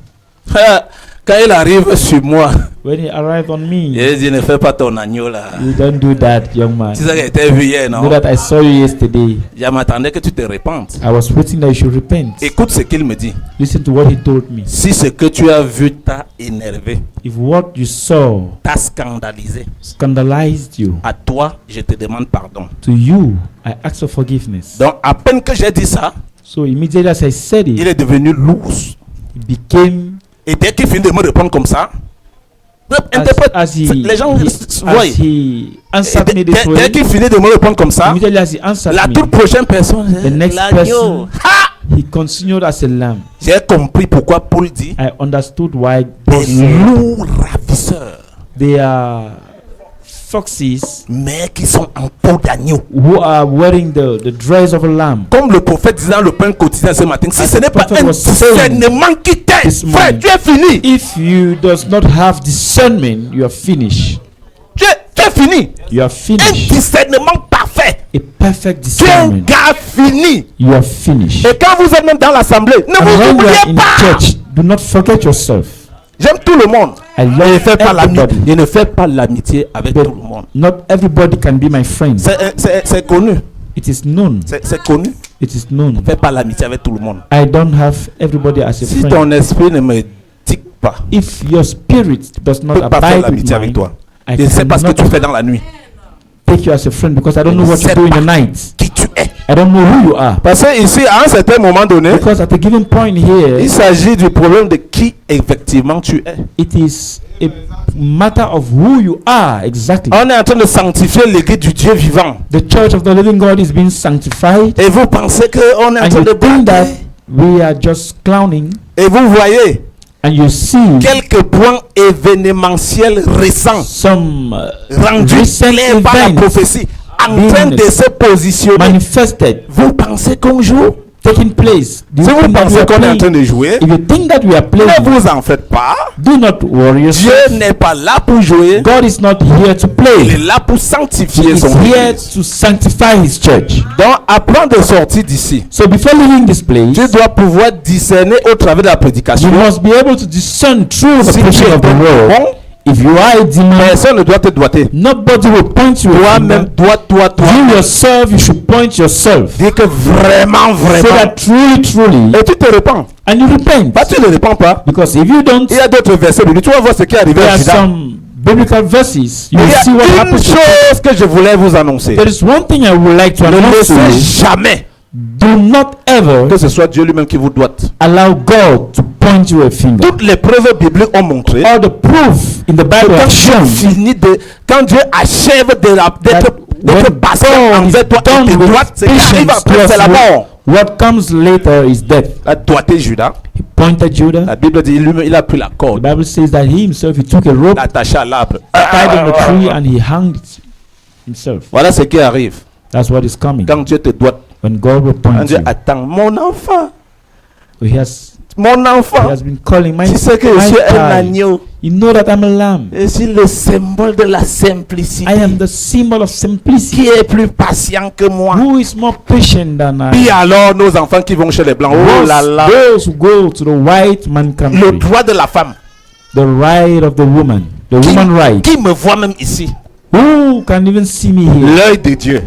Quand Quand il arrive sur moi, When he arrived on me, il dit ne fais pas ton agneau là. you don't do that, young man. C'est ça que tu vu hier, You non? know that I saw you yesterday. Je m'attendais que tu te répandes. I was waiting that you should repent. Écoute ce qu'il me dit. Listen to what he told me. Si ce que tu as vu t'a énervé, If what you saw t'a scandalisé, scandalized you, à toi, je te demande pardon. to you, I ask for forgiveness. Donc, à peine que j'ai dit ça, So immediately as I said il it, est devenu lourd. it became Et dès qu'il finit de me répondre comme ça, as les gens voient. he answered me this Dès way. qu'il finit de me répondre comme ça, Immediately as he answered la me, toute prochaine personne, the next l'agneau. person, he continued as a lamb. J'ai compris pourquoi Paul dit I understood why Paul des said loups ravisseurs, they are foxes mais qui sont en peau d'agneau. who are wearing the dress of a lamb. Comme le prophète disait dans le pain quotidien ce matin, si As ce n'est the pas prophet un was saying discernement qui t'aide, this frère, morning, tu es fini. If you does not have discernment, you are finished. Tu es fini. You are Un finished. discernement parfait. A perfect Tu es un discernment. gars fini. You are finished. Et quand vous êtes même dans l'assemblée, ne And vous when you oubliez are in pas. church, do not forget yourself. J'aime tout le monde. I Je ne love fais pas l'amitié. everybody. Je ne fais pas l'amitié avec But tout le monde. not everybody can be my friend. C'est connu. It is known. C'est connu. It is known. Je ne fais pas l'amitié avec tout le monde. I don't have everybody as a Si friend. ton esprit ne me dicte pas, If your spirit does je ne not peux pas faire abide with l'amitié avec mine, toi. I Je ne sais pas ce que cannot tu fais dans la nuit. take you as a friend because I don't know what you sais do in pas the night. Qui tu es. I don't know who you are. Parce que ici, à un certain moment donné, Because at a given point here, il s'agit du problème de qui effectivement tu es. it is a matter of who you are exactly. On est en train de sanctifier l'église du Dieu vivant. The church of the living God is being sanctified, Et vous pensez qu'on est en and train you de think that blaguer. we are just clowning, Et vous voyez and you see quelques points événementiels récents some rendus recent clairs par la events prophétie en being train de se positionner. manifested, Vous pensez qu'on joue? taking place. Do Si you vous think that we pensez are qu'on est en train playing? de jouer, If you think that we are ne playing, vous en faites pas. do not worry Dieu yourself. n'est pas là pour jouer. God is not here to Il play. est là pour He sanctifier is son here église. to sanctify His church. Donc, avant de sortir d'ici, So before leaving this place, tu dois pouvoir discerner au travers de la prédication. you must be able to discern through the Si tu preaching es of the word. bon, If you are a demon, personne ne doit te doiter. nobody will point you a Toi-même, finger. toi. You yourself, you should point yourself. Dis que vraiment, Say vraiment. that truly, Et tu te répands. and you repent. Bah, tu ne répands pas. Because if you don't, Il y a d'autres versets. Tu vas voir ce qui est arrivé there à are Judas. some biblical verses. You Il will see what y a une happens. to- chose que je voulais vous annoncer. There is one thing I would like to Ne announce to laissez you. jamais Do not ever que ce soit Dieu lui-même qui vous doite. allow God to point you a finger. Toutes les preuves bibliques ont montré All the proof in the Bible quand have shown quand Dieu achève that d'être patient God envers is toi et done te with doite, ce qui arrive patience après, c'est la towards mort. you, what comes later is death. A doigté Judas. He pointed Judah. La Bible dit lui-même, il a pris la The corde, Bible says that he himself, he took a rope, l'attaché à l'arbre. tied on the tree, and he hung it himself. Voilà ce qui arrive That's what is coming. quand Dieu te doite. When God will Quand point Dieu you. attend mon enfant, He has been calling my Tu sais que je suis un child. agneau. You know that I'm a lamb. Je suis le symbole de la simplicité. I am the symbol of simplicity. Qui est plus patient que moi? Who is more patient than Puis I? alors nos enfants qui vont chez les blancs. Oh là là. Those who go to the white man Le country, droit de la femme. the right of the woman, the woman right. Qui me voit même ici. Who can even see me here? L'œil de Dieu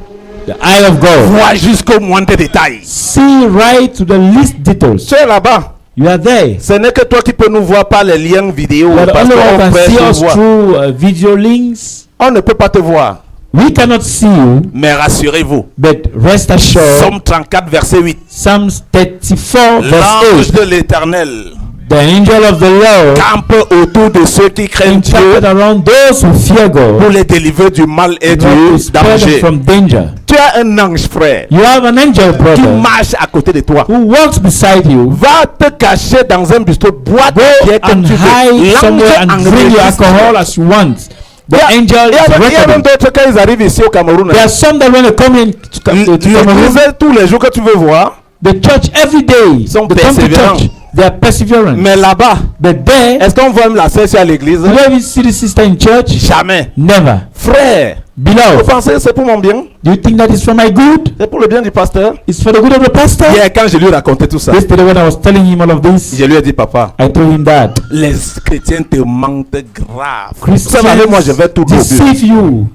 The eye of God. voit jusqu'au moindre détail. See right to the least details. Tu es là-bas. You are there. Ce n'est que toi qui peux nous voir par les liens vidéo. But Parce only one qu'on can peut see te us voir. through video links. On ne peut pas te voir. We cannot see you, Mais rassurez-vous. but rest assured, Somme 34 verset 8. Psalms 34 L'ange verse 8. de l'Éternel The angel of the Lord campe autour de ceux qui craignent Dieu encamped around those who fear pour God, les délivrer du mal et not to du spare them danger. from danger. Tu as un ange, frère, You have an angel qui brother marche à côté de toi. who walks beside you. Va te cacher dans un bistrot, bois de bière Go comme and tu veux. hide somewhere and drink your alcohol as you want. The angel Il y is a même reckoning. d'autres quand ils arrivent ici au Cameroun. There are some that when they come in to Cameroon, L'église tous les jours que tu veux voir, the church every day, sont they come to persévérants. church. They are perseverant. mais là-bas, But there, est-ce qu'on voit même la sœur à l'église? do you ever see the sister in church? Jamais. Never. Frère, Vous Beloved, pensez que c'est pour mon bien? do you think that is for my good? C'est pour le bien du pasteur? It's for the good of the pastor? Hier, quand je lui ai raconté tout ça, Yesterday when I was telling him all of this, je lui ai dit, papa, I told him that les chrétiens te mentent grave. Vous savez, moi, je vais tout Christians dire. deceive you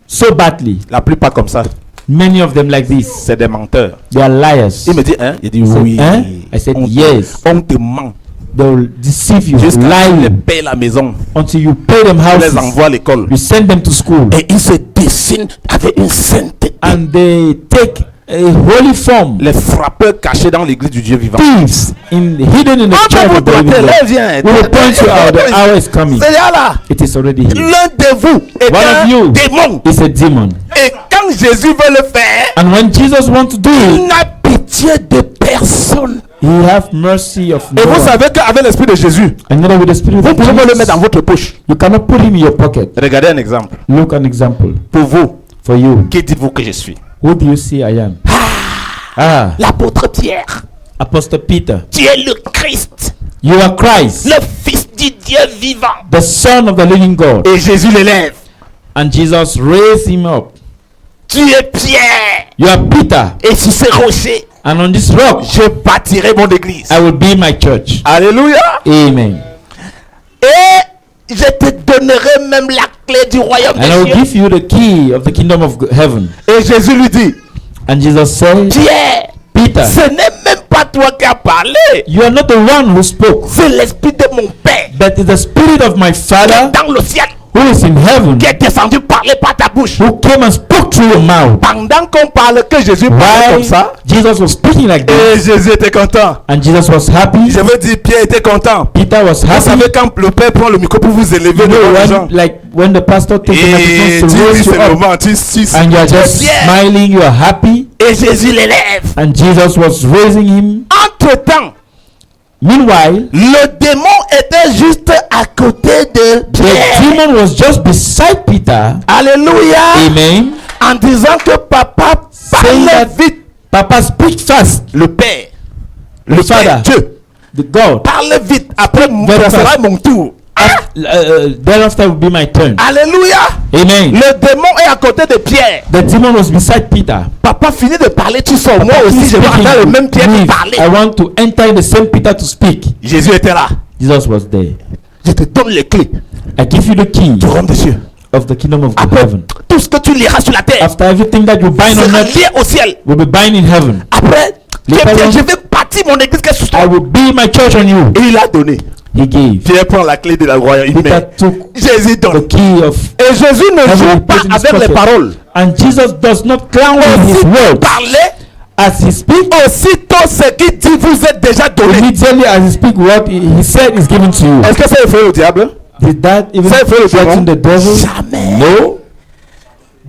so badly. La plupart comme ça, Many of them like this. c'est des menteurs. They are liars. Il me dit, hein? Il dit, I said, oui. hein? I said, On, yes. on te ment They will deceive you, jusqu'à ce qu'ils lie paient la maison. until you pay them On les houses. envoie à l'école. You send them to school. Et ils se dessinent avec une sainteté. And they take a holy form. Les frappeurs cachés dans l'église du Dieu vivant. Thieves hidden in the church of the living God. viens. We will point you out. The hour is coming. C'est là. It is already here. L'un de vous est One of un you démon. is a demon. Et quand Jésus veut le faire, And when Jesus wants to do il it, n'a pitié de personne. he have mercy of Et no vous one. savez qu'avec l'esprit de Jésus, Another with the spirit vous of pouvez pas le Jesus, mettre dans votre poche. you cannot put him in your pocket. Regardez un exemple. Look an example Pour vous, for you. qui dites-vous que je suis? Who do you see I am? L'apôtre Pierre. Apostle Peter. Tu es le Christ, You are Christ, le Fils du Dieu vivant. the Son of the living God. Et Jésus l'élève. And Jesus raised him up. Tu es Pierre. You are Peter. Et sur ces rochers, And on this rock, je bâtirai mon église. I will be my church. Alléluia. Amen. Et je te donnerai même la clé du royaume And I will des cieux. give you the key of the kingdom of heaven. Et Jésus lui dit, And Jesus said, Pierre, Peter, ce n'est même pas toi qui as parlé. you are not the one who spoke, C'est l'esprit de mon Père but it's the spirit of my qui Father est dans le ciel, who is in heaven, qui est descendu parler par ta bouche. who came and spoke through your mouth. Pendant qu'on parle, que Jésus parlait comme While ça, Jesus was speaking like et this, Jésus était content. and Jesus was happy, Je veux dire, Pierre était content. Peter was Vous happy. savez, quand le Père prend le micro pour vous élever You know, devant les gens, when the pastor takes the et microphone to tu raise dis, you c'est le up, moment, tu and you are just Pierre. smiling, you are happy, Et Jésus l'élève. and Jesus was raising him. Entre-temps, Meanwhile, le démon était juste à côté de the Pierre. demon was just beside Peter. Alléluia. Amen. En disant que papa Saying parle that vite. Papa speak fast. Le Père, The le Father, Père, Dieu, the God. parle vite. Après, Very ça sera fast. mon tour. Thereafter will be my turn. Alléluia. Amen. Le démon est à côté de Pierre. The demon was beside Peter. Papa finit de parler, tu sors. Moi Papa, aussi, please je vais speak entendre le in même Pierre qui brief. parlait. I want to enter in the same Peter to speak. Jésus était là. Jesus was there. Je te donne les clés I give you the key du royaume des cieux. of the kingdom of Après, heaven. tout ce que tu liras sur la terre After everything that you bind on sera earth lié au ciel. will be bind in heaven. Après, Les Pierre, paroles- je vais bâtir mon église qui est sous I toi. will be my church on you. Et il a donné. He gave. Pierre prend la clé de la royaume. Il Peter met. took Jésus the donne. key of, Et Jésus ne Heaven joue will pas put in his avec les pocket. paroles. and Jesus does not clown with his Aussitôt words. parler, As he speaks, aussitôt ce qu'il dit vous êtes déjà donné. immediately as he speaks, what he said is given to you. Est-ce que c'est effrayé au diable? Did that even Ça, il faut le threaten dire, the devil? Jamais. No.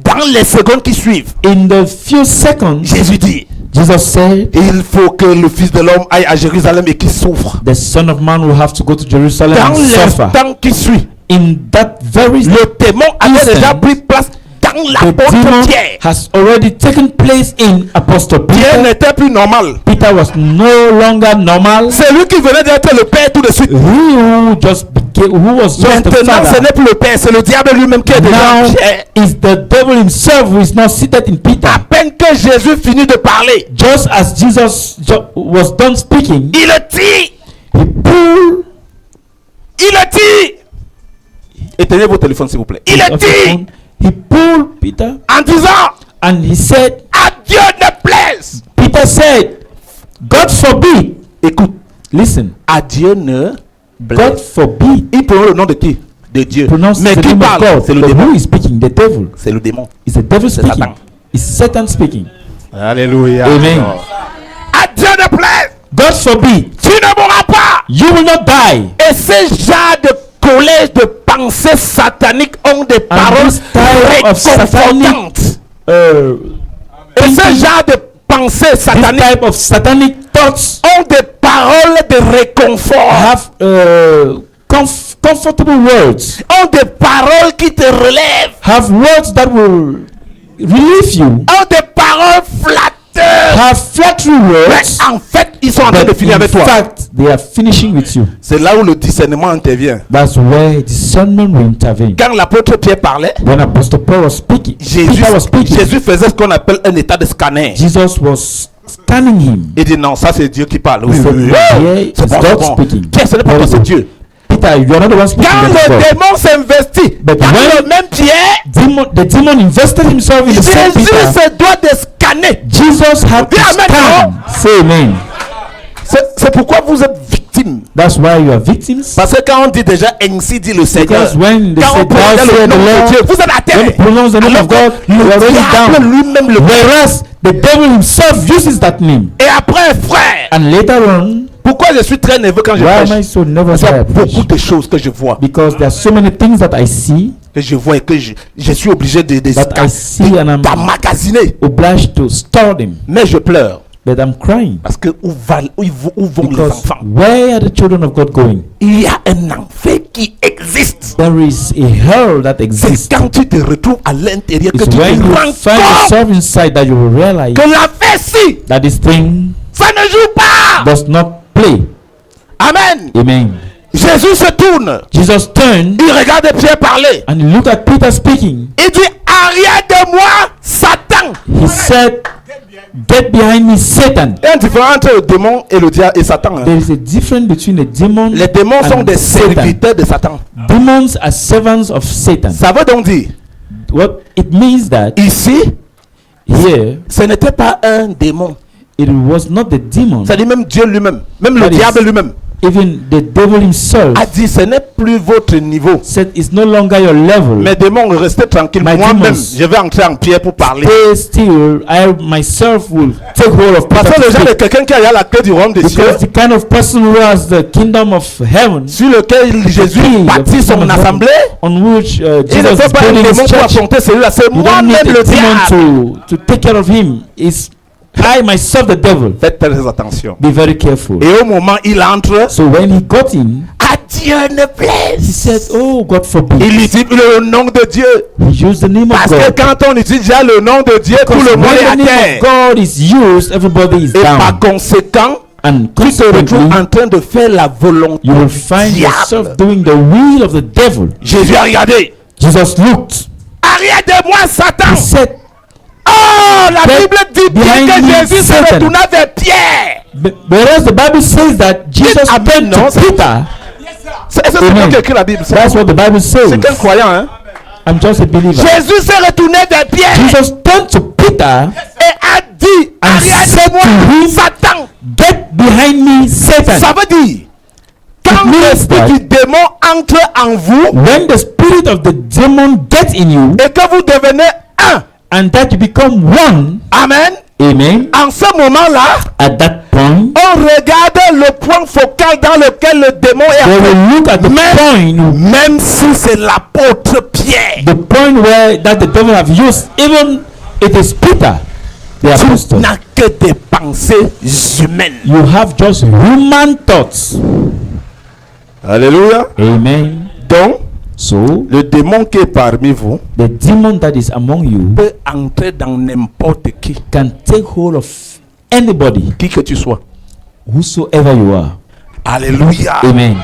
Dans les secondes qui suivent, In the few seconds, Jésus dit, Jesus said, il faut que le Fils de l'homme aille à Jérusalem et qu'il souffre. the Son of Man will have to go to Jerusalem Dans and suffer. l'instant qui suit, In that very le démon avait instant, déjà pris place dans the l'apôtre demon Pierre. has already taken place in Apostle Pierre Peter. n'était plus normal. Peter was no longer normal. C'est lui qui venait d'être le Père tout de suite. He who just became, who was just the Maintenant, ce Father, n'est plus le Père, c'est le diable lui-même qui est déjà now Pierre. is the devil himself who is now seated in Peter. À peine que Jésus finit de parler, Just as Jesus was done speaking, il le dit, he pulled il le dit. Éteignez vos téléphones s'il vous plaît. Il le off the dit phone. He pulled Peter en disant, and he said, à Dieu ne plaise. Peter said, God forbid. Écoute, Listen, à Dieu ne God plaise. forbid. Il prononce le nom de qui? De Dieu. Pronounce Mais the qui name of parle? God. C'est le But démon. who is speaking? The devil. C'est le démon. It's the devil C'est speaking. Satan. It's Satan speaking. Alléluia. Amen. À Dieu ne plaise. God forbid. Tu ne mourras pas. You will not die. Et ces genres de collège de pensées sataniques ont des paroles this type of réconfortantes. Et ce genre de pensées This sataniques type of satanic thoughts ont des paroles de réconfort. have comfortable words. Ont des paroles qui te relèvent. Have words that will relieve you. Ont des paroles flatteuses. Have flattery Mais words. en fait, ils sont en train de But finir in avec toi. fact, they are finishing with you. C'est là où le discernement intervient. That's where discernment will intervene. Quand l'apôtre Pierre parlait, When Apostle Paul was speaking, Peter was speaking, Jésus faisait ce qu'on appelle un état de scanner. Jesus was scanning him. Il dit non, ça c'est Dieu qui parle. Oui, He said, oui, oui. yeah, C'est it's bon, c'est God bon. speaking. Pierre, ce n'est pas toi, c'est Dieu. Peter, you are not the one speaking. Quand that's le God. démon s'investit But dans when- le même Pierre, The demon invested himself in the same Jésus Peter. se doit de scanner. Jesus had to Dis amen, scan. Say amen. C'est pourquoi vous êtes victime. That's why you are victims. Parce que quand on dit déjà ainsi dit le Seigneur, Because when they quand say on prononce thou le say the nom de Lord, Dieu, vous êtes à when terre. you pronounce the name Alors of God, que you are le already diable down. lui-même le Whereas the devil himself uses that name. Et après, frère, And later on, pourquoi je suis très nerveux quand je why am I prêche? so nervous Parce qu'il y when a I preach? beaucoup de choses que je vois, Because there are so many things that I see et que je suis obligé de that I see and I'm d'emmagasiner. obliged to store them. Mais je pleure. But I'm crying. Parce que où vont les Because enfants? where are the children of God going? Il y a un enfer qui existe. There is a hell that C'est exists. quand tu te retrouves à l'intérieur que It's tu te when you rends find compte yourself inside that you will realize que l'enfer-ci, that this thing ça ne joue pas. does not play. Amen. Amen. Jésus se tourne. Jesus turned Il regarde Pierre parler. and he looked at Peter speaking. Il dit, arrière de moi, Satan. He said, "Get behind me, Satan." Il y a un différent entre le démon et le diable et Satan. hein. There is a difference between a demon Les démons sont and des Satan. serviteurs de Satan. Demons are servants of Satan. Ça veut donc dire, What it means that ici, here ce n'était pas un démon. it was not the demon, C'est-à-dire même Dieu lui-même, même le That is- diable lui-même, even the devil himself a dit, ce n'est plus votre niveau. said it's no longer your level. Mes démons, restez tranquilles. My Moi-même, demons. je vais entrer en Pierre pour parler. Stay still. I myself will take hold of Parce Peter que to le genre de speak. quelqu'un qui a la clé du royaume des cieux, Because the kind of person who has the kingdom of heaven, sur lequel Jésus key of bâtit the son kingdom of assemblée, heaven, on which il ne Jesus fait is pas un building démon his pour church. affronter celui-là. C'est You don't need moi-même le a demon diable. to take care of him. It's I myself the devil. Faites très attention. Be very careful. Et au moment il entre, So when he got in, à Dieu ne he plaise. said, "Oh, God forbid." Il utilise le nom de Dieu. He used the name of Parce que God. quand on utilise déjà le nom de Dieu, tout Because le monde est à when the name terre. of God is used, everybody is Et par down. conséquent, And tu te retrouves consequently, en train de faire la volonté you will du find diable. yourself doing the will of the devil. Jésus a regardé. Jesus looked. Arrière de moi, Satan. He said, Oh, la Get Bible dit bien behind que me, Jésus se Satan. retourna vers Pierre. whereas the Bible says that Jesus Amen, turned non, to Peter. Est-ce que c'est Amen. moi qui écrit la Bible? That's what the Bible says. C'est qu'un croyant, hein? I'm just a believer. Jésus s'est retourné vers Pierre Jesus turned to Peter, et a dit, arrière said de moi, to him, Satan. "Get behind me, Satan." Ça veut dire, quand means l'esprit that- du démon entre en vous When the spirit of the demon gets in you, et que vous devenez un, and that you become one, amen, amen, en ce moment-là, at that point, on regarde le point focal dans lequel le démon est they entré. will look at the point, Même si c'est l'apôtre Pierre, the point where that the devil have used, even it is Peter, the tu apostle. n'as que des pensées humaines. You have just human thoughts. Alléluia. Amen. Donc, So le démon qui est parmi vous the demon that is among you peut entrer dans n'importe qui, can take hold of anybody, qui que tu sois. whosoever you are. Alléluia. Amen.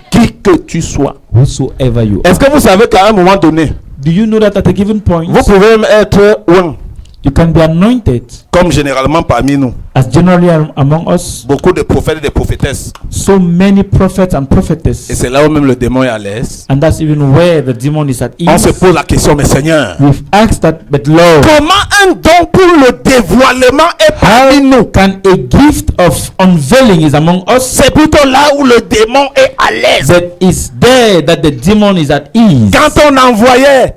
Qui que tu sois. Whosoever you are. Est-ce que vous savez qu'à un moment donné, Do you know that at a given point vous pouvez même être un, you can be anointed, comme généralement parmi nous. as generally among us, Beaucoup de prophètes et de prophétesses. so many prophets and Et prophetess, c'est là où même le démon est à l'aise. and that's even where the demon is at On se ease. pose la question, mais Seigneur, We've asked that, but Lord, comment un don pour le dévoilement est parmi nous? how can a gift of unveiling is among us? C'est plutôt là où le démon est à l'aise. That is there that the demon is at ease. Quand on envoyait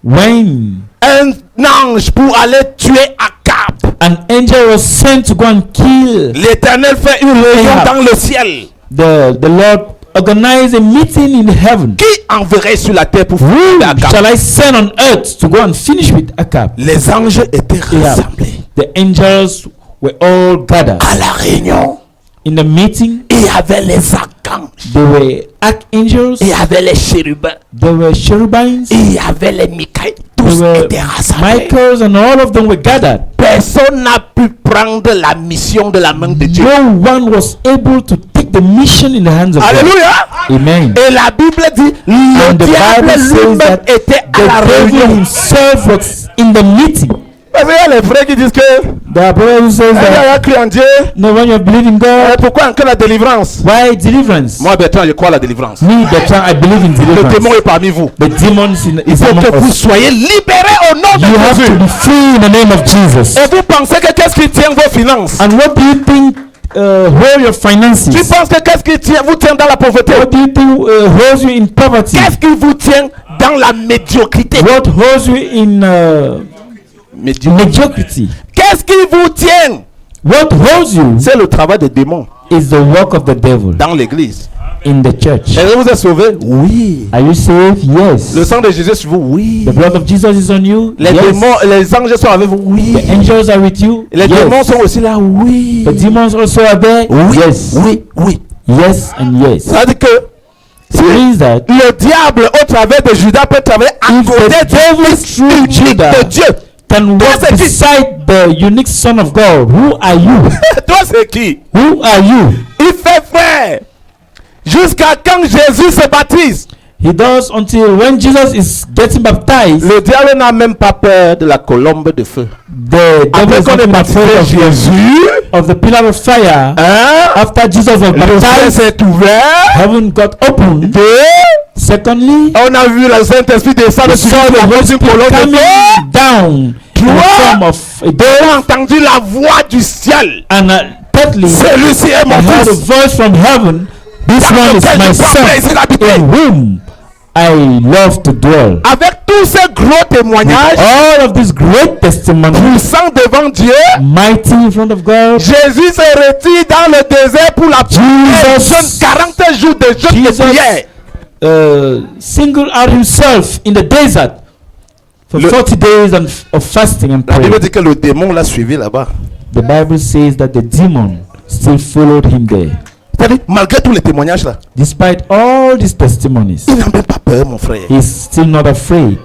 When un ange pour aller tuer Akab, an angel was sent to go and kill, l'Éternel fait une réunion Ahab. dans le ciel. the Lord organized a meeting in heaven. Qui enverrait sur la terre pour Who tuer Akab? shall I send on earth to go and finish with Akab? Les anges étaient Ahab. rassemblés The angels were all gathered à la réunion. in the meeting. Il y avait les archanges, There were archangels, il y avait les chérubins, there were cherubims, il y avait les Michaël. Tous there were étaient rassemblés. Michaels, and all of them were gathered. Personne n'a pu pu prendre la mission de la main de Dieu. No one was able to take the mission in the hands of God. Alléluia. Amen. Et la Bible dit, le And the diable Bible says lui-même that était à la the devil réunion. himself was in the meeting. Parce qu'il y a les frères qui disent que There are brothers who say il that a cru en Dieu. no, when you believe in God, Pourquoi encore la délivrance? why deliverance? Moi, Bertrand, je crois à la délivrance. Me, Bertrand, I believe in Le deliverance. démon est parmi vous. The demons Il is faut among que vous us. soyez libérés au nom de You have Jésus. to be free in the name of Jesus. Et vous pensez que qu'est-ce qui tient vos finances? And what do you think hold your Tu finances? penses que qu'est-ce qui vous tient dans la pauvreté? What do you think holds you in poverty? Qu'est-ce qui vous tient dans la médiocrité? What holds you in mediocrity? Qu'est-ce qui vous tient? What holds you C'est le travail des démons is the work of the devil dans l'église. in the church. Et vous êtes sauvés? Oui. Are you saved? Yes. Le sang de Jésus est sur vous? Oui. The blood of Jesus is on you? Les Yes. démons, les anges sont avec vous? Oui. The angels are with you? Les Yes. démons sont aussi là? Oui. The demons also are there? Oui. Yes. Oui. Oui. Yes and yes. Ça veut dire que It means that le diable au travers de Judas peut travailler à if côté the devil du through unique Judah de Dieu. can walk c'est qui? beside the unique Son of God, who are you? Toi c'est qui? Who are you? Il fait frère jusqu'à quand Jésus se baptise. He does until when Jesus is getting baptized. Le diable n'a même pas peur de la colombe de feu. The devil Après is qu'on ait not baptisé afraid Jésus, of the pillar of fire. After Jesus was le ciel baptized, s'est ouvert. heaven got opened. Secondly, On a vu le Saint-Esprit descendre we sur saw la the Holy colombe de Spirit feu. coming down in the form of a On dove. a entendu la voix du ciel. And thirdly, Celui-ci est I mon heard a fils. voice from heaven. This Dans one is lequel my je prends plaisir son, d'habiter. in whom I love to dwell. Avec tous ces gros témoignages, All of these great testimonies, puissants devant Dieu, mighty in front of God, Jésus se retire dans le désert pour la prière. Jesus- 40 jours de jeûne et de Jesus prière. singled out himself in the desert for Le- 40 days of fasting and La Bible prayer. dit que le démon l'a suivi là-bas. The Bible says that the demon still followed him there. C'est-à-dire, malgré tous les témoignages là, Despite all these testimonies, il n'a même pas peur, mon frère. he's still not afraid.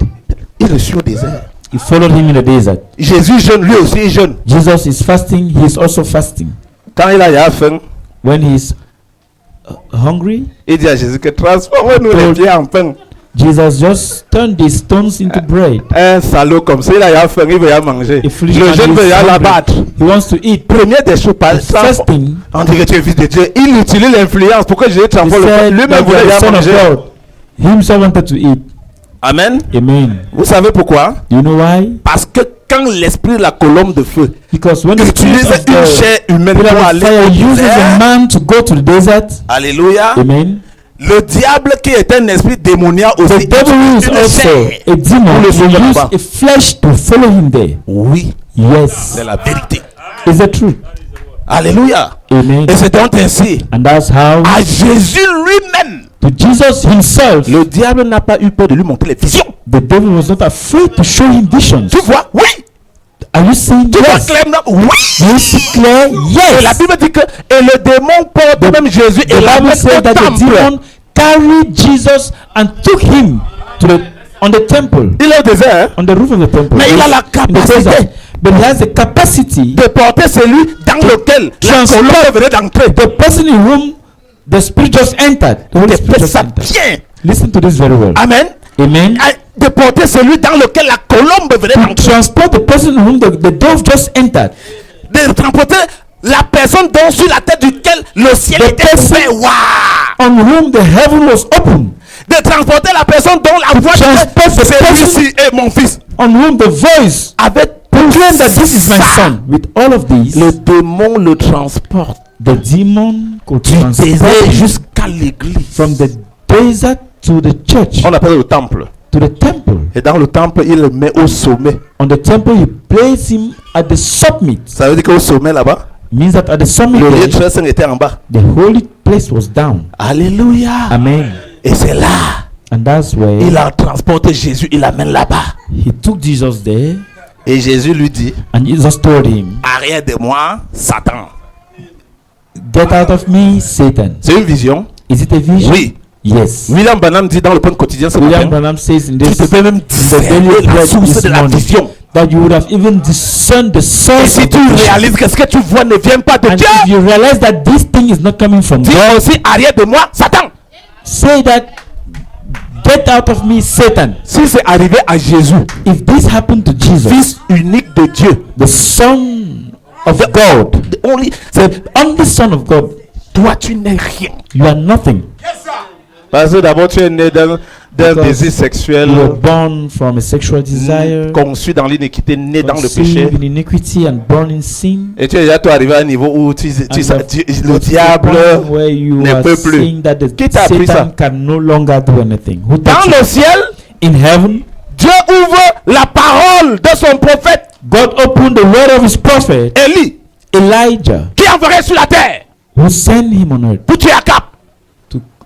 Il est sur le désert. He followed him in the desert. Jésus jeûne, lui aussi il jeûne. Jesus is fasting, he is also fasting. Quand il a faim, When he's hungry, il dit à Jésus que transforme-nous les pieds en pain. Jesus just turned these stones into bread. Un salaud comme ça, il a faim, il veut y manger. A foolish Le man jeune is veut y hungry. l'abattre. He wants to eat. Première des choses, par The first thing, on dirait que tu es fils de Dieu. Il utilise l'influence pour que Jésus he transforme le pain. said Lui-même that voulait the y Son of manger. God. He himself wanted to eat. Amen. Amen. Vous savez pourquoi? Do you know why? Parce que quand l'esprit de la colombe de feu Because when the spirit utilise of une the chair humaine pillar pour of aller fire au uses a désert, man to go to the desert, alléluia, amen, le diable qui est un esprit démoniaque aussi the devil is utilise une also chair. a demon. Pour le He suivre use là-bas. a flesh to follow him there. Oui, Yes, c'est la vérité. it's the truth. Alléluia. Amen. Et c'est donc ainsi. And that's how À Jésus lui-même, to Jesus himself, le diable n'a pas eu peur de lui montrer les visions. the devil was not afraid to show him visions. Tu vois? Oui. Are you seeing? Tu vois Yes. clairement? Oui. Do you see clear? Et la Yes. Bible dit que et le démon porte même Jésus The et Bible l'amène says au that the temple. demon carried Jesus and took him to on the temple, Il est au désert, on the roof of the temple. mais il a la In the desert. capacité But he has the capacity. de porter celui dans lequel la Transport. colombe venait d'entrer. The person in whom the spirit just entered. The Holy Spirit Fais just ça entered. bien. Listen to this very well. Amen. Amen. Ah, de porter celui dans lequel la colombe venait To d'entrer. transport the person in whom the dove just entered. De transporter la personne dont sur la tête duquel le ciel The était person- ouvert. Waouh. On whom the heaven was open. De transporter la personne dont la voix Transport the disait person- celui-ci est mon fils. On whom the voice Avec proclaimed that this is my ça, son. With all of these, le démon le transporte the demon could du transport désert him jusqu'à l'église. from the desert to the church, On appelle le temple. to the temple. Et dans le temple, il le met au sommet. On the temple, he placed him at the summit. Ça veut dire qu'au sommet là-bas, Means that at the summit, le lieu there, très saint était en bas. the holy place was down. Alléluia. Amen. Et c'est là, And that's where il a transporté Jésus, il l'amène là-bas. he took Jesus there, Et Jésus lui dit, and Jesus told him, arrière de moi, Satan. "Get out of me, Satan." C'est une vision? Is it a vision? Oui. Yes. William Branham dit dans le point quotidien ce William matin, Branham says in tu this te peux même daily discerner la bread source this de la morning vision. that you would have even discerned the Et source si of tu the vision. réalises que ce que tu vois ne vient pas de And Dieu, if you realize that this thing is not coming from dis God, aussi arrière de moi, Satan. say that, get out of me, Satan. Si c'est arrivé à Jésus, If this happened to Jesus, fils unique de Dieu, the Son of God, c'est the only Son of God, toi, tu n'es rien. you are nothing. Parce que d'abord, tu es né d'un Because désir sexuel, You were born from a sexual desire, conçu dans l'iniquité, né dans le conceived péché. in iniquity and born in sin. Et tu es déjà toi arrivé à un niveau où le diable where you ne are peut plus. saying that the Qui t'a appris ça? Satan can no longer do anything. Who Dans taught you? le ciel, In heaven, Dieu ouvre la parole de son prophète God opened the word of his prophet Élie, Elijah, qui enverrait sur la terre who sent him on earth. pour tuer Akab.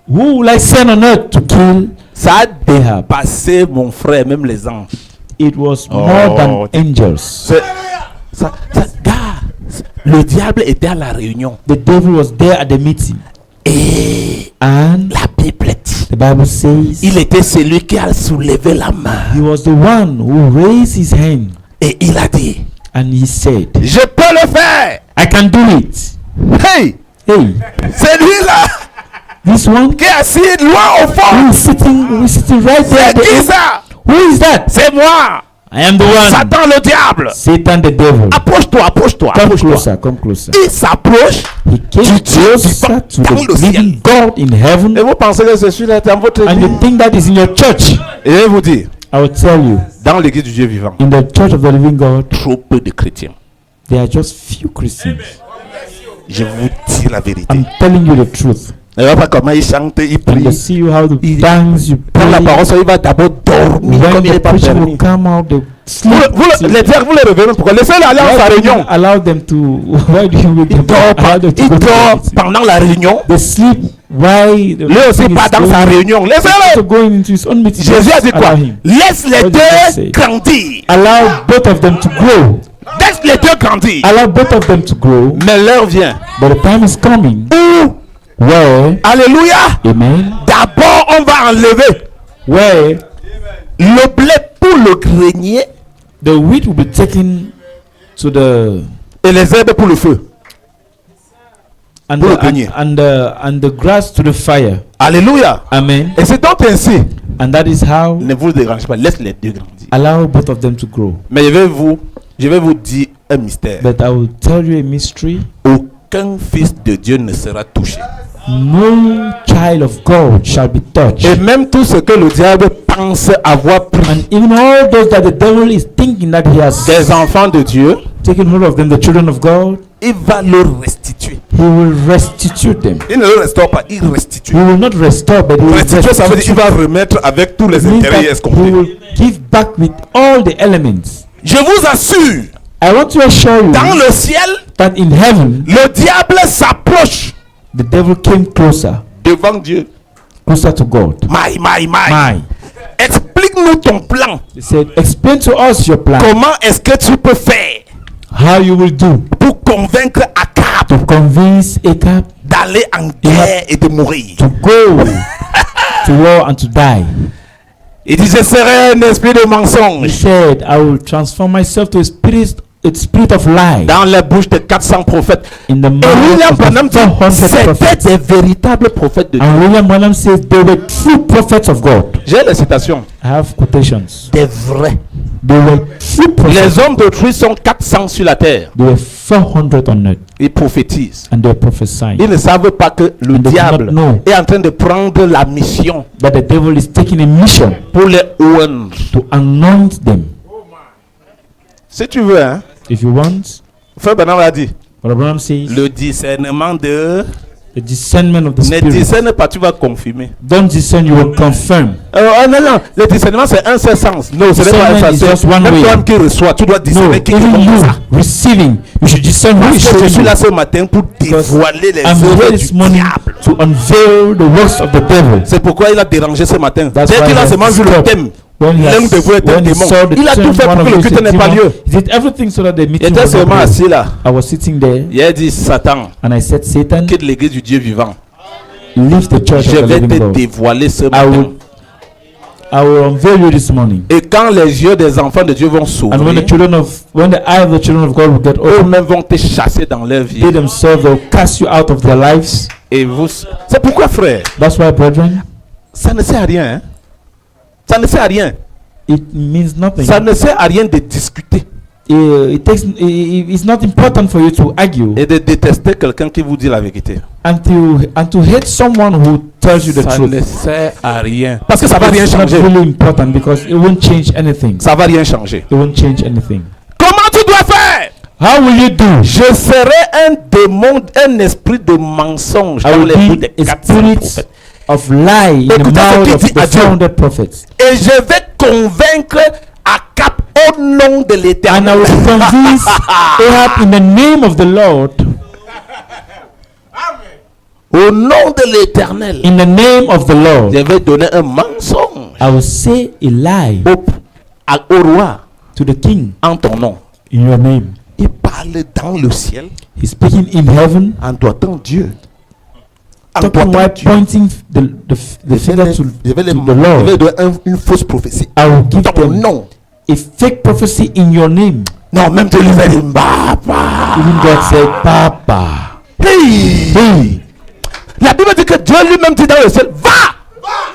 Who will I send on earth to kill Ça a Ahab? dépassé, mon frère, même les anges. It was Oh. more than angels. Gars, le diable était à la réunion. The devil was there at the meeting, Et and la Bible dit, the Bible says il était celui qui a soulevé la main. he was the one who raised his hand Et il a dit, and he said, je peux le faire. I can do it. Hey, Hey, c'est lui-là this one qui est assis loin au fond. who is sitting right there C'est at the qui end. ça? Who is that? C'est moi. I am the one. Satan le diable. Satan the devil. Approche-toi, approche-toi, Come approche-toi. closer, come closer. Il s'approche. He came Tu dis, closer to dans le the ciel. living God in heaven, Et vous pensez que c'est celui-là dans votre and you église? think that is in your church. Et je vais vous dire, I will tell you, dans l'église du Dieu vivant, in the church of the living God, trop peu de chrétiens. there are just few Christians. Je vous dis la vérité. I'm telling you the truth. Ne vois pas comment il chante, il And you prie. see how the Il- dance, you Quand la pray. parole sort, il va d'abord dormir When comme il n'est the pas preaching permis. will come out, they Vous, sleep. les diables, vous les réveillez pourquoi? Laissez-le aller en sa Why do you réunion. allow them to? Why do you make Il them dort, allow them to il go to the dort meeting? pendant la réunion. They sleep. Why? The Lui aussi meeting pas is dans sa going- réunion. He's also Laissez-le. going into his own meeting. Jésus a dit quoi? Allow him. Laisse les What did he say? deux grandir. Allow both of them to grow. Laisse les deux grandir. Allow both of them to grow. Mais l'heure vient But the time is coming où, where, alléluia, amen, d'abord on va enlever where le blé pour le grenier the wheat will be taken to the et les herbes pour le feu. and Pour le the, grenier. and the grass to the fire. Alléluia. Amen. Et c'est donc ainsi. And that is how Ne vous dérangez pas. Laisse les deux grandir. allow both of them to grow. Mais je vais vous dire un mystère. But I will tell you a mystery. Aucun fils de Dieu ne sera touché. No child of God shall be touched. Et même tout ce que le diable pense avoir pris And even all those that the devil is thinking that he has des enfants de Dieu, taken hold of them, the children of God, il va leur restituer. he will restitute them. Il ne le restaure pas, il restitue. He will not restore, but he will Restituer, ça veut dire qu'il restitute. va remettre avec tous les It means intérêts that he escomptés. will give back with all the elements. Je vous assure, I want to assure you dans le ciel, that in heaven, le diable s'approche the devil came closer, devant Dieu. closer to God. My. My. Explique-nous ton plan. He said, explain to us your plan. Comment est-ce que tu peux faire How you will do pour convaincre Akab to convince Ahab d'aller en guerre et de mourir? to go to war and to die. Il dit, je serai un esprit de He mensonge said, I will transform myself to a spirit of lie dans la bouche de 400 prophètes. in the Et William mouth Branham of dit, 400 c'était prophets. des véritables prophètes de Dieu. And William Branham says they were true prophets of God. J'ai les citations. I have quotations. Des vrais. They were true prophets. Les hommes d'autrui sont 400 sur la terre. They were 400 on earth, Ils prophétisent. and they were prophesying Ils ne savent pas que le And they do diable not know. est en train de prendre la mission that the devil is taking a mission pour les oindre. to anoint them. Si tu veux, hein. If you want, Frère Bernard l'a dit. Brother Branham says, Le discernement de... the discernment of the Ne spirit. discerne pas, tu vas confirmer. Don't discern, you will confirm. Non. Le discernement, c'est un seul sens. Non, ce n'est pas un Discernment is seul just sens. one Même way. toi qui reçois, tu dois No, discerner qui even répond à ça. you receiving, you should discern who is Parce que je showing suis you. là ce matin pour Because dévoiler les I'm œuvres here du this morning diable. to unveil the works of the devil. C'est pourquoi il a dérangé ce matin. That's Dès why qu'il he a has seulement vu le stopped. thème, When he, l'un devait être un when he démon. saw the Il a tout fait one pour of que le those culte n'ait pas demon, lieu. he did everything so that the Il meeting était was seulement not assis lieu. là. I was sitting there Il a dit, Satan, and I said, Satan, quitte l'église du Dieu vivant. leave the church Je of the vais living te God. dévoiler ce I matin. will I will unveil you this morning. Et quand les yeux des enfants de Dieu vont And when s'ouvrir, when the eye of the children of God will get open, eux-mêmes vont te chasser dans leur vie. they themselves will cast you out of their lives. Et vous, c'est pourquoi, frère, That's why, brethren, ça ne sert à rien. Hein? Ça ne sert à rien. it means nothing. Ça ne sert à rien de discuter It's not important for you to argue et de détester quelqu'un qui vous dit la vérité. and to hate someone who tells you the Ça truth. ne sert à rien. Parce que ça va rien It's not changer. really important because it won't change anything. Ça va rien changer. It won't change anything. Comment tu dois faire? How will you do? Je serai un démon, un esprit de mensonge I dans will les bouches be des a 400 spirit prophètes. of lie in the Écoutez ce mouth qu'il of dit à the Dieu. 400 prophets. Et je vais convaincre Akab au nom de And I l'Éternel. will convince Ahab in the name of the Lord, Au nom de l'Éternel. in the name of the Lord, Je vais donner un mensonge I will say a lie au roi to the king en ton nom. in your name. Il parle dans le ciel He's speaking in heaven, en doigtant Dieu. En talking doigtant while Dieu. pointing the finger to Je vais the donner Lord. une fausse prophétie. I will give Dans ton them nom. a fake prophecy in your name. Non, même Dieu lui va dire Papa. Even God said, Papa. Hey. Hey. La Bible dit que Dieu lui-même dit dans le ciel va.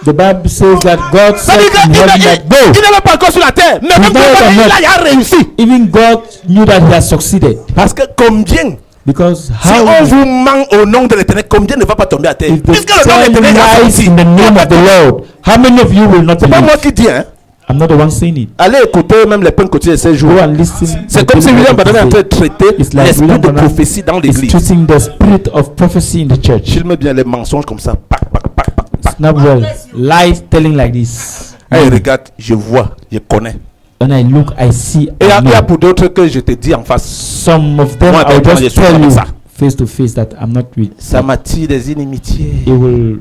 The Bible says that God Ça said dit in heaven that qu'il go. n'est même pas encore sur la terre. Mais même not Dieu yet on il a réussi. Even God knew that he has succeeded. Parce que combien, Because si on how vous ment au nom de l'Éternel, combien ne va pas tomber à terre? if the Puisque le nom de tell l'Éternel est lies sorti. in the name of the Lord, how many of you will not C'est pas moi believe? qui dis, hein. I'm not the one saying it. Allez écouter même les points quotidiens de ces jours. Go and listen. C'est to comme si the William Bible Branham est en train de today. traiter It's like l'esprit William de Branham prophétie dans is l'église. treating the spirit of prophecy in the church. J'aime bien les mensonges comme ça. Pac, pac, pac, pac, pac. It's not well. Lies telling like this. Hey, regarde, je vois, je connais. When I look, I see. Et il y I a know. pour d'autres que je te dis en face. Some of them Moi, I'll maintenant, je just suis tell comme you ça. face to face that I'm not with. Ça m'attire des inimitiés. He will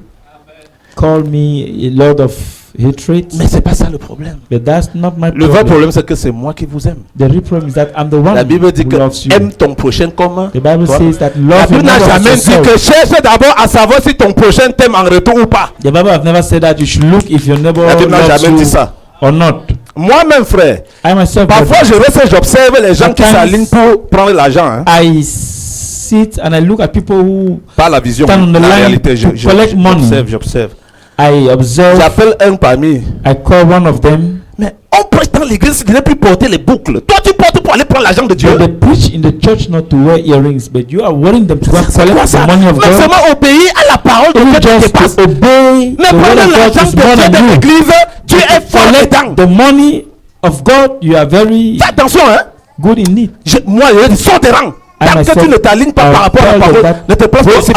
call me a lord of hatred. Mais c'est pas ça le problème. But that's not my Le vrai problem. problème, c'est que c'est moi qui vous aime. The real problem is that I'm the one La Bible dit who que loves you. aime ton prochain comme The Bible toi. says that La love your Bible n'a neighbor as jamais dit yourself. que cherche d'abord à savoir si ton prochain t'aime en retour ou pas. The Bible has never said that you should look if your neighbor La Bible n'a loves jamais dit you ça. or not. Moi-même, frère, I myself, parfois je reste et j'observe les gens qui At times- s'alignent pour prendre l'argent. Hein. I sit and I look at people who Pas la vision, stand on the la line réalité. to collect money. J'observe. I observe. J'appelle un parmi. I call one of them. Mais on prêche dans l'église de ne plus porter les boucles. Toi, tu portes pour aller prendre l'argent de Dieu. But they preach in the church not to wear earrings, but you are wearing them to go and C'est quoi collect ça? the money of Mais God. seulement obéir à la parole de Even Dieu qui just dépasse. to obey Mais the word prendre of God l'argent is de more Dieu than de you. l'église, tu es fort dedans. Collect the money of God, you are very Fais attention, hein. good in it. Moi, je dis, sors tes rangs. I Tant que myself, tu ne t'alignes pas I'll par rapport à la tell parole, you that ne te place pas go aussi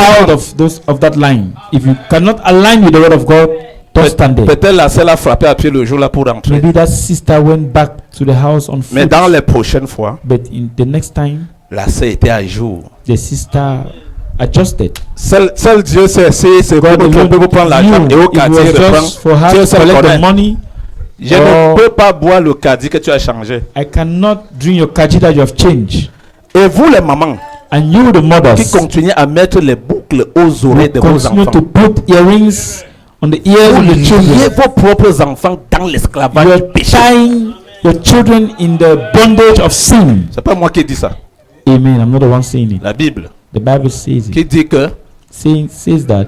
out of that line. If you cannot align with the word of God, don't stand there. Peut-être la sœur a frappé à pied le jour là pour rentrer. Maybe that sister went back to the house on Mais foot, dans les prochaines fois, but in the next time, la sœur était à jour. the sister adjusted. Seul Dieu sait si c'est pour God alone vous prendre l'argent et au knew it quartier was reprendre. just for her Dieu to seul collect the connaît. money. Je Oh. ne peux pas boire le caddie que tu as changé. I cannot drink your kaji that you have changed. Et vous les mamans And you, the qui mothers, continuez à mettre les boucles aux oreilles will de vos continue enfants. to put earrings on the ears Vous of the liez children. vos propres enfants dans l'esclavage You du are péché. tying your children in the bondage of sin. C'est pas moi qui dis ça. Amen. I'm not the one saying it. La Bible The Bible says it. qui dit que Says that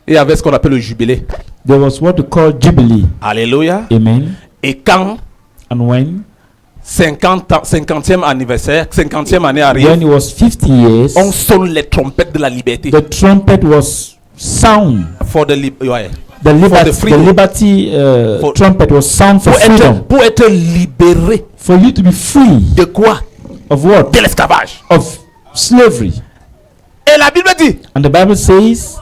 il y avait ce qu'on appelle le jubilé. there was what we call Jubilee. Alléluia. Amen. Et quand And when 50e anniversaire, 50e année when arrive, it was 50 years, on sonne les trompettes de la liberté. the trumpet was sound. For the ouais. The liberty, freedom. For- trumpet was sound for freedom. Pour être libéré For you to be free de quoi? of what? De l'esclavage. Of slavery. Et la Bible dit, And the Bible says,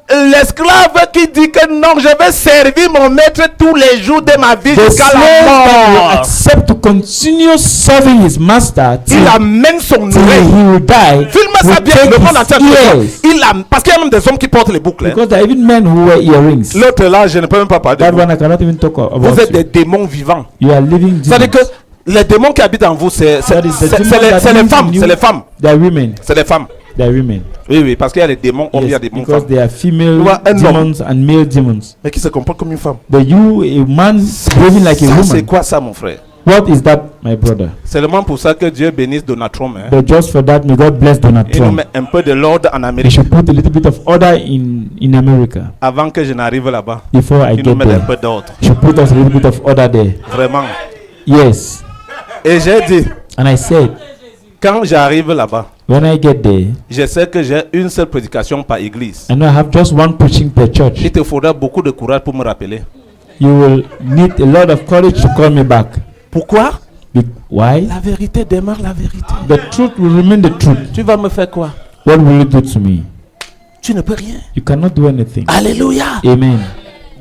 l'esclave qui dit que non, je vais servir mon maître tous les jours de ma vie the jusqu'à slave la that will mort. accept to continue serving his master till Il amène son he oreille. will die. Filme ça will bien, take le monde entier. his ears. Parce qu'il y a même des hommes qui portent les boucles. hein. Because there are even men who wear earrings. L'autre là, je ne peux même pas parler de That vous. one I cannot even talk about. Vous êtes You. des démons vivants. You are living C'est-à-dire demons. que les démons qui habitent en vous, c'est That is the demons that les live femmes. in you. C'est les femmes. They are women. C'est les femmes. They are women. Oui, oui, parce qu'il y a des démons hommes, il y a Yes, des démons because femmes. they are female Tu vois, un demons and male demons. Mais qui se comporte comme une femme. But you, a man behaving like a Ça, c'est woman. quoi ça, mon frère? What is that, my brother? Seulement pour ça que Dieu bénisse Donald Trump. Hein. But just for that, may God bless Donald Il nous Trump. met un peu de l'ordre en They Amérique should put a little bit of order in America avant que je n'arrive là-bas. before I Il nous get met un there. peu d'ordre. They should put us a little bit of order there. Vraiment. Yes. Et j'ai dit, And I said, quand j'arrive là-bas, when I get there, je sais que j'ai une seule prédication par église. I know I have just one preaching per church. Il te faudra beaucoup de courage pour me rappeler. You will need a lot of courage to call me back. Pourquoi? Why? La vérité demeure la vérité. The truth will remain the truth. Tu vas me faire quoi? What will you do to me? Tu ne peux rien. You cannot do anything. Alléluia. Amen.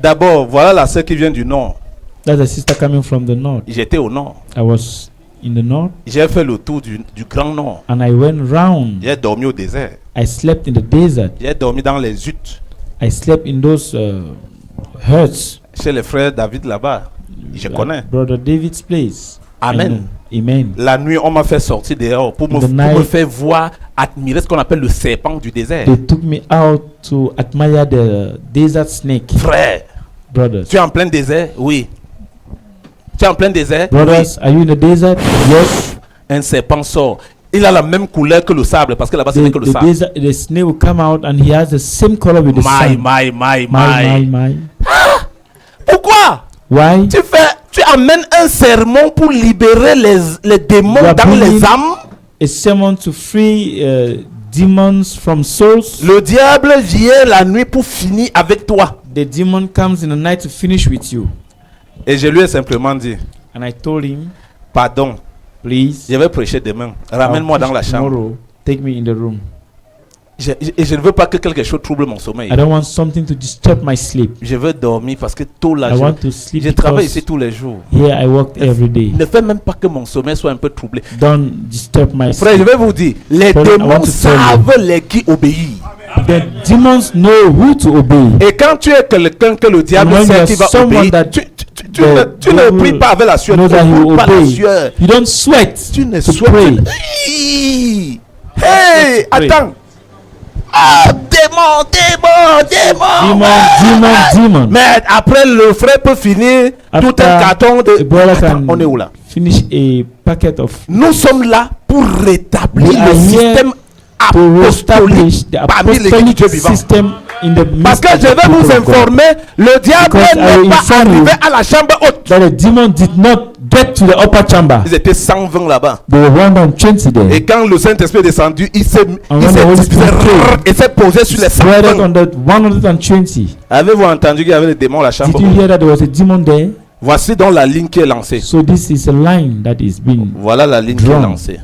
D'abord, voilà la sœur qui vient du nord. That's a sister coming from the north. J'étais au nord. I was in the north J'ai fait le tour du grand nord. and I went round. J'ai dormi au désert. I slept in the desert. J'ai dormi dans les huttes. I slept in those huts. Chez les frères David là-bas. Je connais. Brother David's place. I Amen. know. Amen. La nuit, on m'a fait sortir dehors pour The me night- faire voir, admirer ce qu'on appelle le serpent du désert. They took me out to admire the desert snake. Frère, Brothers. tu es en plein désert? Oui. Tu es en plein désert? Brothers, are you in the desert? Yes. Oui. Un serpent sort. Il a la même couleur que le sable parce que là-bas, ce n'est que le sable. The snake will come out and he has the same color with the sun. My. Pourquoi? Why? Tu amènes un sermon pour libérer les démons You are dans les bringing âmes. a sermon to free demons from souls. Le diable vient la nuit pour finir avec toi. The demon comes in the night to finish with you. Et je lui ai simplement dit, And I told him, pardon, please, je vais prêcher demain. Ramène-moi I'll dans la preach chambre. tomorrow. Take me in the room. Et je ne veux pas que quelque chose trouble mon sommeil. I don't want something to disturb my sleep. Je veux dormir parce que tout la I journée, want to sleep je travaille because ici tous les jours. here I work every day. Ne fais même pas que mon sommeil soit un peu troublé. Don't disturb my Frère, je sleep. vais vous dire, les Brother, I want démons to tell savent les qui obéir. The demons know who to obey. Et quand tu es quelqu'un que le diable And when sait you qui are va someone obéir, that tu the ne devil pries pas avec la sueur. knows Tu that he ne will pas la obey. sueur. You don't sweat. Tu ne to souhaites pray. Hey, pray. attends. Ah, démon. Mais après, le frère peut finir After tout un carton de... a brother Attends, can on est où là? finish a packet of Nous sommes là pour rétablir We le are here système to establish apostolique the parmi les apostolic Dieu vivant. system in the Parce midst que of je the vais vous people of God. informer, le diable Because I will n'est pas inform you arrivé à la chambre haute. That the demon did not get to the upper chamber. Ils étaient 120 là-bas. They were 120 there. Et quand le Saint-Esprit est descendu, il s'est And when the Holy Spirit came, et s'est posé sur les spread 120. on the 120. Avez-vous entendu qu'il y avait des démons à la chambre? Did you hear that there was a demon there? Voici donc la ligne qui est lancée. So this is a line that is being Voilà la ligne qui est Drawn. lancée.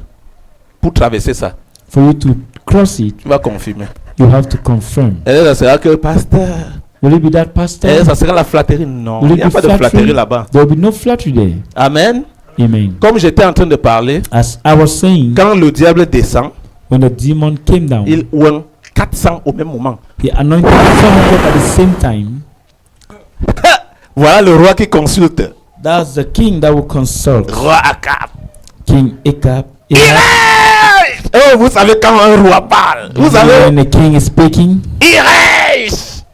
Pour traverser ça, for you to cross it. tu vas confirmer. You have to confirm. Et là, ça sera que pasteur. Will it be that pastor? Et ça sera la flatterie. Non, Will il it n'y a be pas de flattery? flatterie là-bas. There will be no flattery there. Amen. Amen. Comme j'étais en train de parler, As I was saying, quand le diable descend, when the demon came down, il oint 400 au même moment. he anointed 400 at the same time. Voilà le roi qui consulte. That's the king that will consult. Roi Akab. King Ahab. Oh, vous savez quand un roi parle, vous savez, When the king is speaking, il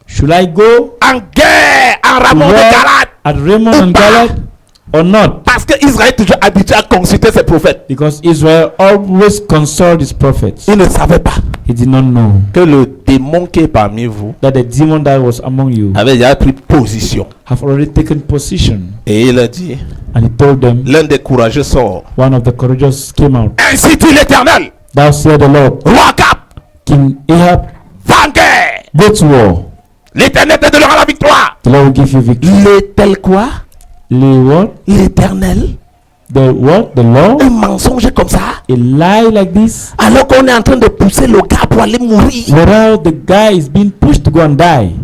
should I go en guerre en to Ramon de war Galate. at Raymond and Galad or not? Parce que Israël est toujours habitué à consulter ses prophètes. Because Israel always consult his prophets. Il ne savait pas He did not know que le démon qui est parmi vous that the demon that was among you avait déjà pris position. have already taken position. Et il a dit, And he told them, l'un des courageux sort. one of the courageous came out. Ainsi dit l'Éternel, Thou said the Lord, roi Akab, King Ahab, va en guerre. go to war. L'Éternel te donnera la victoire. The Lord will give you victory. L'Éternel quoi? The what? L'Éternel. The what? The law? Un mensonge comme ça. A lie like this? Alors qu'on est en train de pousser le gars pour aller mourir. Without the guy is being pushed to go and die.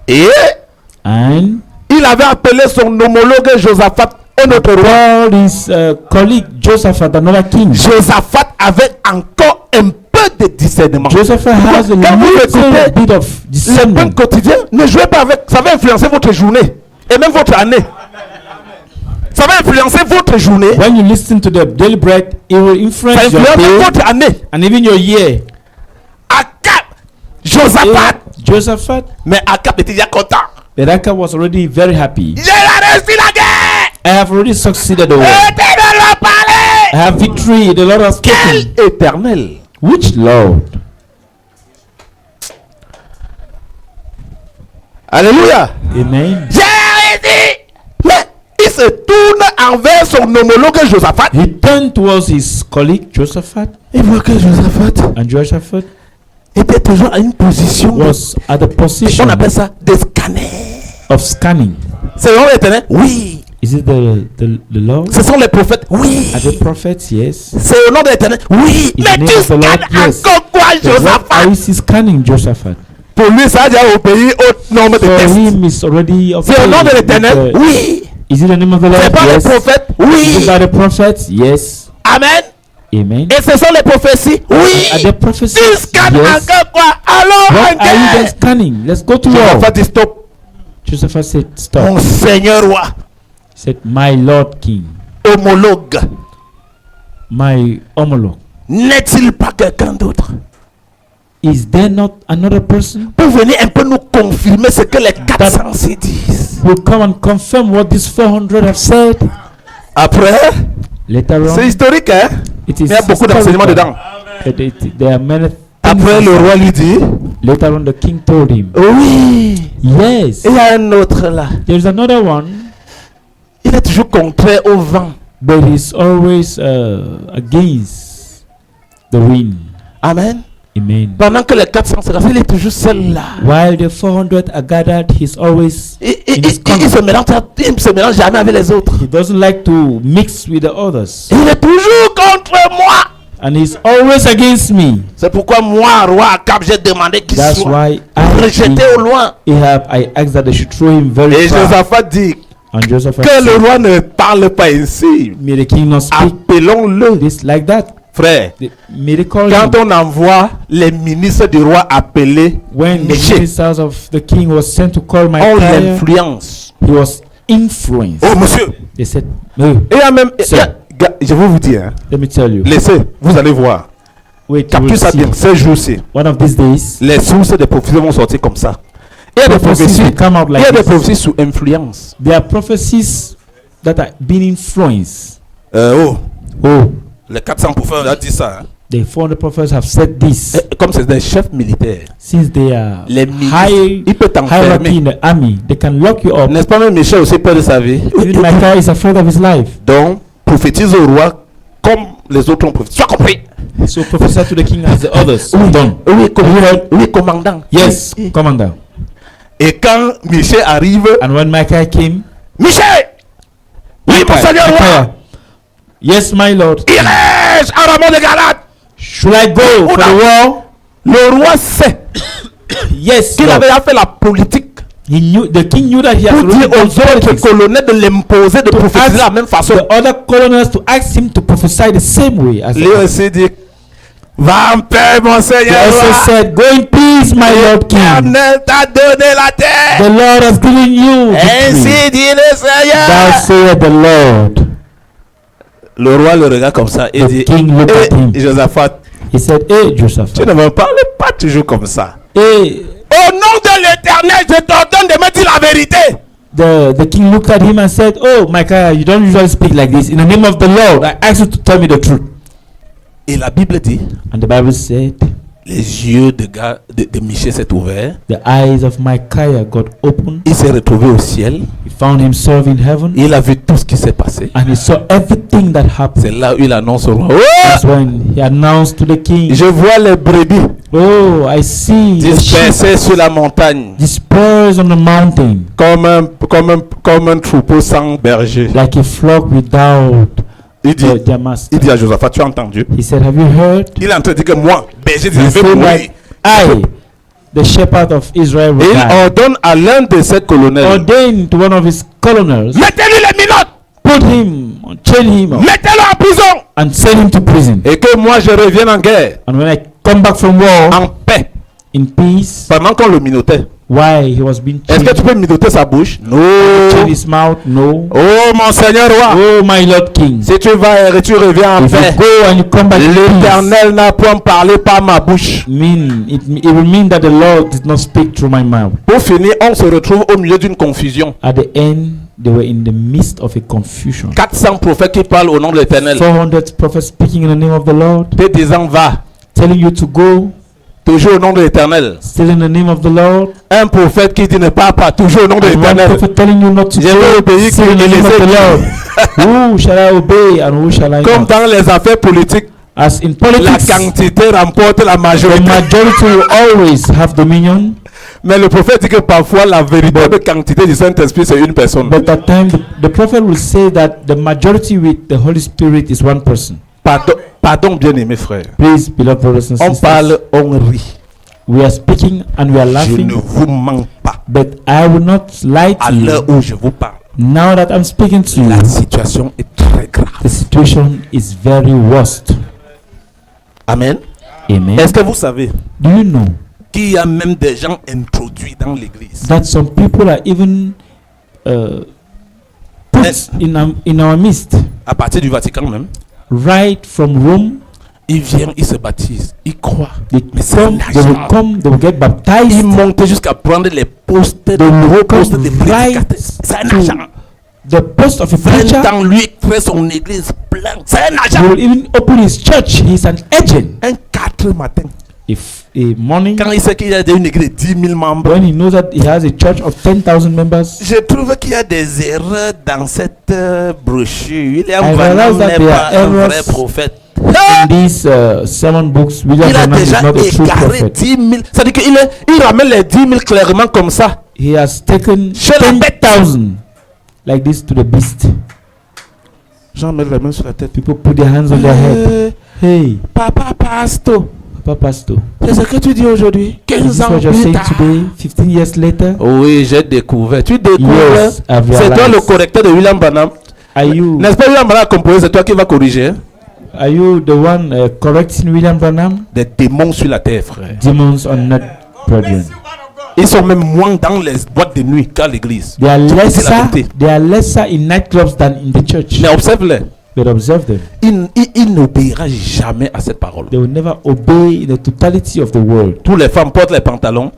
Et And il avait appelé son homologue Josaphat, un autre roi. all his colleague Josaphat, another king. Josaphat avait encore un peu de discernement. Josaphat has a Quand vous little écoutez bit of le pain discernment. quotidien, ne jouez pas avec. Ça va influencer votre journée et même votre année. ça va influencer votre journée. When you listen to the daily bread, it will Ça influence your influence day votre année. and even your year. Akab, Josaphat. Josaphat, Mais Akab était déjà content. but Akab was already very happy. J'ai réussi la guerre. I have already succeeded the war. L'Éternel m'a parlé. I have victory. The Lord has Quel spoken. éternel. Which Lord? Alléluia. Amen. J'ai réussi. Mais il se tourne envers son homologue Josaphat. He turned towards his colleague Josaphat, Il voit que Josaphat and Josaphat était toujours à une position. was at the position On appelle ça des scanners. of scanning. C'est vraiment l'éternel? Oui. Is it the Lord? Ce sont les prophètes? Oui. Are the prophets? Yes. C'est au nom de l'éternel? Oui. In Mais the name tu of the Lord, scannes yes. encore quoi, But what Josaphat? are you scanning Josaphat? Pour lui, ça a déjà obéi au nombre de For tests. him is already C'est au nom de okay. l'éternel? Oui. Is it the name of the Lord? C'est pas les Yes. prophètes? Is it Oui. by the prophets? Yes. Amen. Amen. Et ce sont les prophéties? Are Oui. the prophecies? Tu scannes Yes. encore quoi? Alors, What en are you then guerre. scanning? Let's go to war. Josaphat dit stop. Josaphat said, stop. Mon Seigneur roi, He said, my Lord King, homologue, my homologue. n'est-il pas quelqu'un d'autre? Is there not another person Pour venir un peu nous confirmer ce que les 400 se disent. who will come and confirm what these 400 have said? Après, Later on, c'est historique, hein? it is Il y a beaucoup d'enseignements historical. dedans. But there are many things Après, le inside. roi lui dit, Later on, the king told him, oui. yes, Et il y a un autre là. there's another one, Il est toujours contraire au vent. but he's always against the wind. Amen. Amen. Pendant que les 400 se rassemblent, il est toujours seul là. While the 400 are gathered, he's always Il se mélange jamais avec les autres. he doesn't like to mix with the others, Il est toujours contre moi. and he's always against me. C'est pourquoi moi, roi Akab, j'ai demandé qu'il That's soit why rejeté au loin. I asked that they should throw him very Et far. Josaphat dit And Joseph que le said, roi ne parle pas ainsi. may the king not speak Appelons-le. this like that. Frère, May they call quand him. on envoie les ministres du roi appelés, When the Michel, ministers of the king was sent to call on Micaiah, l'influence. he was influenced. Oh monsieur, They said, no, et il y a même, Sir. je vais vous dire, hein, let me tell you. laissez, vous allez voir. Wait, you Captez will ça see. bien, ces jours-ci, One of these days, les sources des prophéties vont sortir comme ça. Il y a des prophecies prophéties, will come out il y like a des this. prophéties sous influence. There are prophecies that are being influenced. Oh, Oh, les 400 prophètes ont dit ça. Hein. the 400 prophets have said this. Comme c'est des chefs militaires, Since they are les ministres, high il peut hierarchy t'enfermer. in the army, they can lock you up. N'est-ce pas même Michel aussi peur de sa vie? Even Micaiah is afraid of his life. Donc, prophétise au roi comme les autres ont prophétisé. Tu as compris? So prophesy to the king as the others. Done. Oui, commandant. Yes, commander. Et quand Michel arrive, And when Micaiah came, Michel! Oui, mon Seigneur roi! Micaiah, yes, my lord. Irai-je à Ramon de Galate? Should I go for the war? Le roi sait Yes, qu'il Lord. avait à faire la politique He knew, the king knew that he has pour dire already done aux autres politics. colonels de l'imposer de prophétiser de la même façon. The other colonels to ask him to prophesy the same way as Lui aussi dit, va en paix, mon He Seigneur also roi. said, go in peace, my Lord King. L'Éternel t'a donné la terre. The Lord has given you victory. Ainsi dit le Thou Seigneur. saith the Lord. Le roi le regarde comme ça et The dit, king looked at him. Josaphat, He said, hey, Joseph. tu ne me parles pas toujours comme ça. Hey, Au nom de l'Éternel, je t'ordonne de me dire la vérité. the king looked at him and said, oh, Micaiah, you don't usually speak like this. In the name of the Lord, I ask you to tell me the truth. Et la Bible dit, And the Bible said, les yeux de Michel s'est ouverts. the eyes of Micaiah got opened. Il s'est retrouvé au ciel. He found himself in heaven. Il a vu tout ce qui s'est passé. And he saw everything that happened. C'est là où il annonce au roi. That's when he announced to the king, Je vois les brebis oh, I see the dispersées sheep sur la montagne dispersed on the mountain comme un troupeau sans berger. like a flock without Il dit, their master. il dit à Josaphat, tu as entendu? He said, have you heard? Il est en train de dire que moi, berger, je He vais said mourir. that I, the shepherd of Israel, Et will il die. ordonne à l'un de ses colonels, Ordained to one of his colonels, mettez-lui les minottes, put him, chain him up, mettez-le en prison. and send him to prison. Et que moi, je revienne en guerre, And when I come back from war en paix, in peace, pendant qu'on le minotait. Why he was being Est-ce que chained. tu peux m'identer sa bouche? Non. Chain his mouth? No. Oh mon Seigneur roi, Oh my Lord King. si tu vas et tu reviens en If paix, you go and you come back in peace, l'Éternel n'a point parlé par ma bouche. it will mean that the Lord did not speak through my mouth. Pour finir, on se retrouve au milieu d'une confusion. At the end, they were in the midst of a confusion. 400 prophètes qui parlent au nom de l'Éternel, 400 prophets speaking in the name of the Lord, te disant va, telling you to go, toujours au nom de l'Éternel. still in the name of the Lord. Un prophète qui dit ne pars pas, toujours au nom de And one l'Éternel. prophet telling you not to Je vais go, obéir still in the que name of the les Lord. Who shall I obey and who shall I Comme not? dans les affaires politiques, As in la politics, quantité remporte la the majorité. majority will always have dominion, Mais le prophète dit que parfois la véritable quantité du Saint-Esprit c'est une personne. but at times the prophet will say that the majority with the Holy Spirit is one person. Pardon bien aimé frère. Please, beloved brothers and On sisters, parle, on rit. we are speaking and we are Je laughing, ne vous mens pas. but I will not lie À to l'heure you. où je vous parle, Now that I'm speaking to you, la situation est très grave. the situation is very worst. Amen. Amen. Est-ce que vous savez Do you know qu'il y a même des gens introduits dans l'église? that some people are even put in our midst, À partir du Vatican même, right from Rome? ils viennent, ils se baptisent, ils croient. They Mais c'est come, they will l'argent. come, they will get baptized. Ils montent jusqu'à prendre les postes de They will nouveaux postes come de right prédicateurs. C'est un to argent. the post of a 20 preacher. ans, lui, crée son église pleine. C'est un He argent. will even open his church. He's an agent. Un 4 matin, If a morning, quand il sait qu'il y a une église de 10 000 membres, when he knows that he has a church of 10,000 members, je trouve qu'il y a des erreurs dans cette brochure. William I Branham realize that n'est there pas are un vrai errors prophète. in these sermon books, William Il a Branham is déjà not a true égaré prophet. 10 000. C'est-à-dire qu'il ramène les 10 000 clairement comme ça. He has taken Chez la bête. 10,000 like this to the beast. Jean met la main sur la tête. People put their hands on their head. Hey, Papa Pasto, Papa Pastor, c'est ce que tu dis aujourd'hui, is 15 this ans what you're plus saying tard. today, 15 years later? Oui, j'ai découvert. Tu découvres. Yes, I've C'est toi le realized. correcteur de William Branham. Are you N'est-ce pas William Branham a composé, c'est toi qui vas corriger. are you the one correcting William Branham? Des démons sur la terre, frère. Demons are not brethren. Ils sont même moins dans les boîtes de nuit qu'à l'église. They are C'est la lesser. vérité. They are lesser in nightclubs than in the church. Mais observe-les. But observe them. Il n'obéira jamais à cette parole. They will never obey the totality of the word. Tous les femmes portent les pantalons.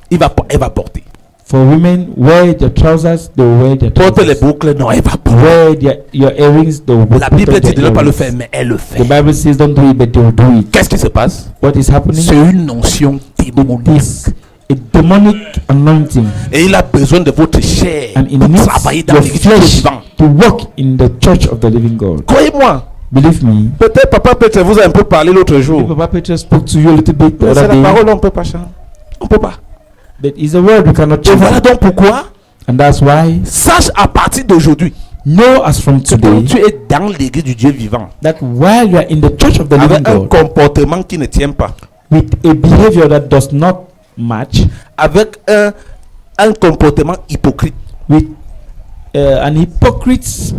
Elle va porter. For women, wear their trousers. They will wear their Porte les trousers. boucles. Non, elle va porter. Wear your earrings. They will La put Bible on dit their de ne pas le earrings. faire, mais elle le fait. The Bible says don't do it, but they will do it. Qu'est-ce qui se passe? What is happening? C'est une notion It démonique. is a demonic anointing, Et il a besoin de votre chair and it pour needs travailler dans your l'église du flesh vivant. to work in the church of the living God. Croyez-moi. Believe me. Peut-être Papa Peter vous a un peu parlé l'autre jour. Papa Peter spoke to you a little bit the Mais c'est other la day, parole, on ne peut pas changer. On ne peut pas. but it's a word we cannot Et voilà change. donc pourquoi, And that's why, sache à partir d'aujourd'hui know as from que quand today tu es dans l'église du Dieu vivant, that while you are in the church of the living avec un God, comportement qui ne tient pas, with a behavior that does not match, avec un comportement hypocrite. with an hypocrite's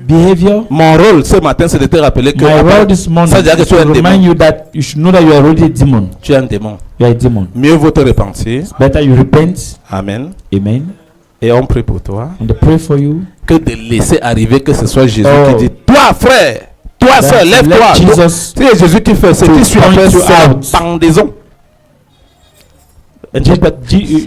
behavior, Mon rôle ce matin, c'est de te rappeler que my role this morning ça veut dire que is tu es to un remind démon. you that you should know that you are already a demon. Tu es un démon. You are a demon. Mieux vaut te repentir. Better you repent. Amen. Amen. Et on prie pour toi. And I pray for you. Que de laisser arriver que ce soit Jésus Oh. qui dit, toi frère, toi That sœur, let lève-toi. Jesus C'est Jésus qui fait ce to qui suit point après, you c'est la out. pendaison.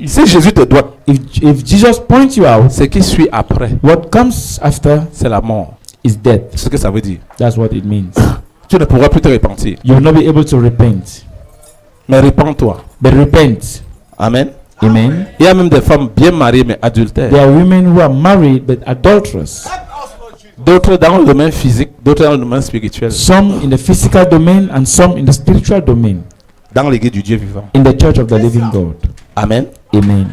Si Jésus te doit, If Jesus points you out, ce qui suit après, what comes after c'est la mort. is death. C'est ce que ça veut dire. That's what it means. Tu ne pourras plus te repentir. You will not be able to repent. Mais repens-toi. But repent. Amen. Amen. Il y a même des femmes bien mariées mais adultères. There are women who are married but adulterous. D'autres dans le domaine physique, d'autres dans le domaine spirituel. Some in the physical domain and some in the spiritual domain. Dans l'église du Dieu vivant. In the church of the living God. Amen. Amen.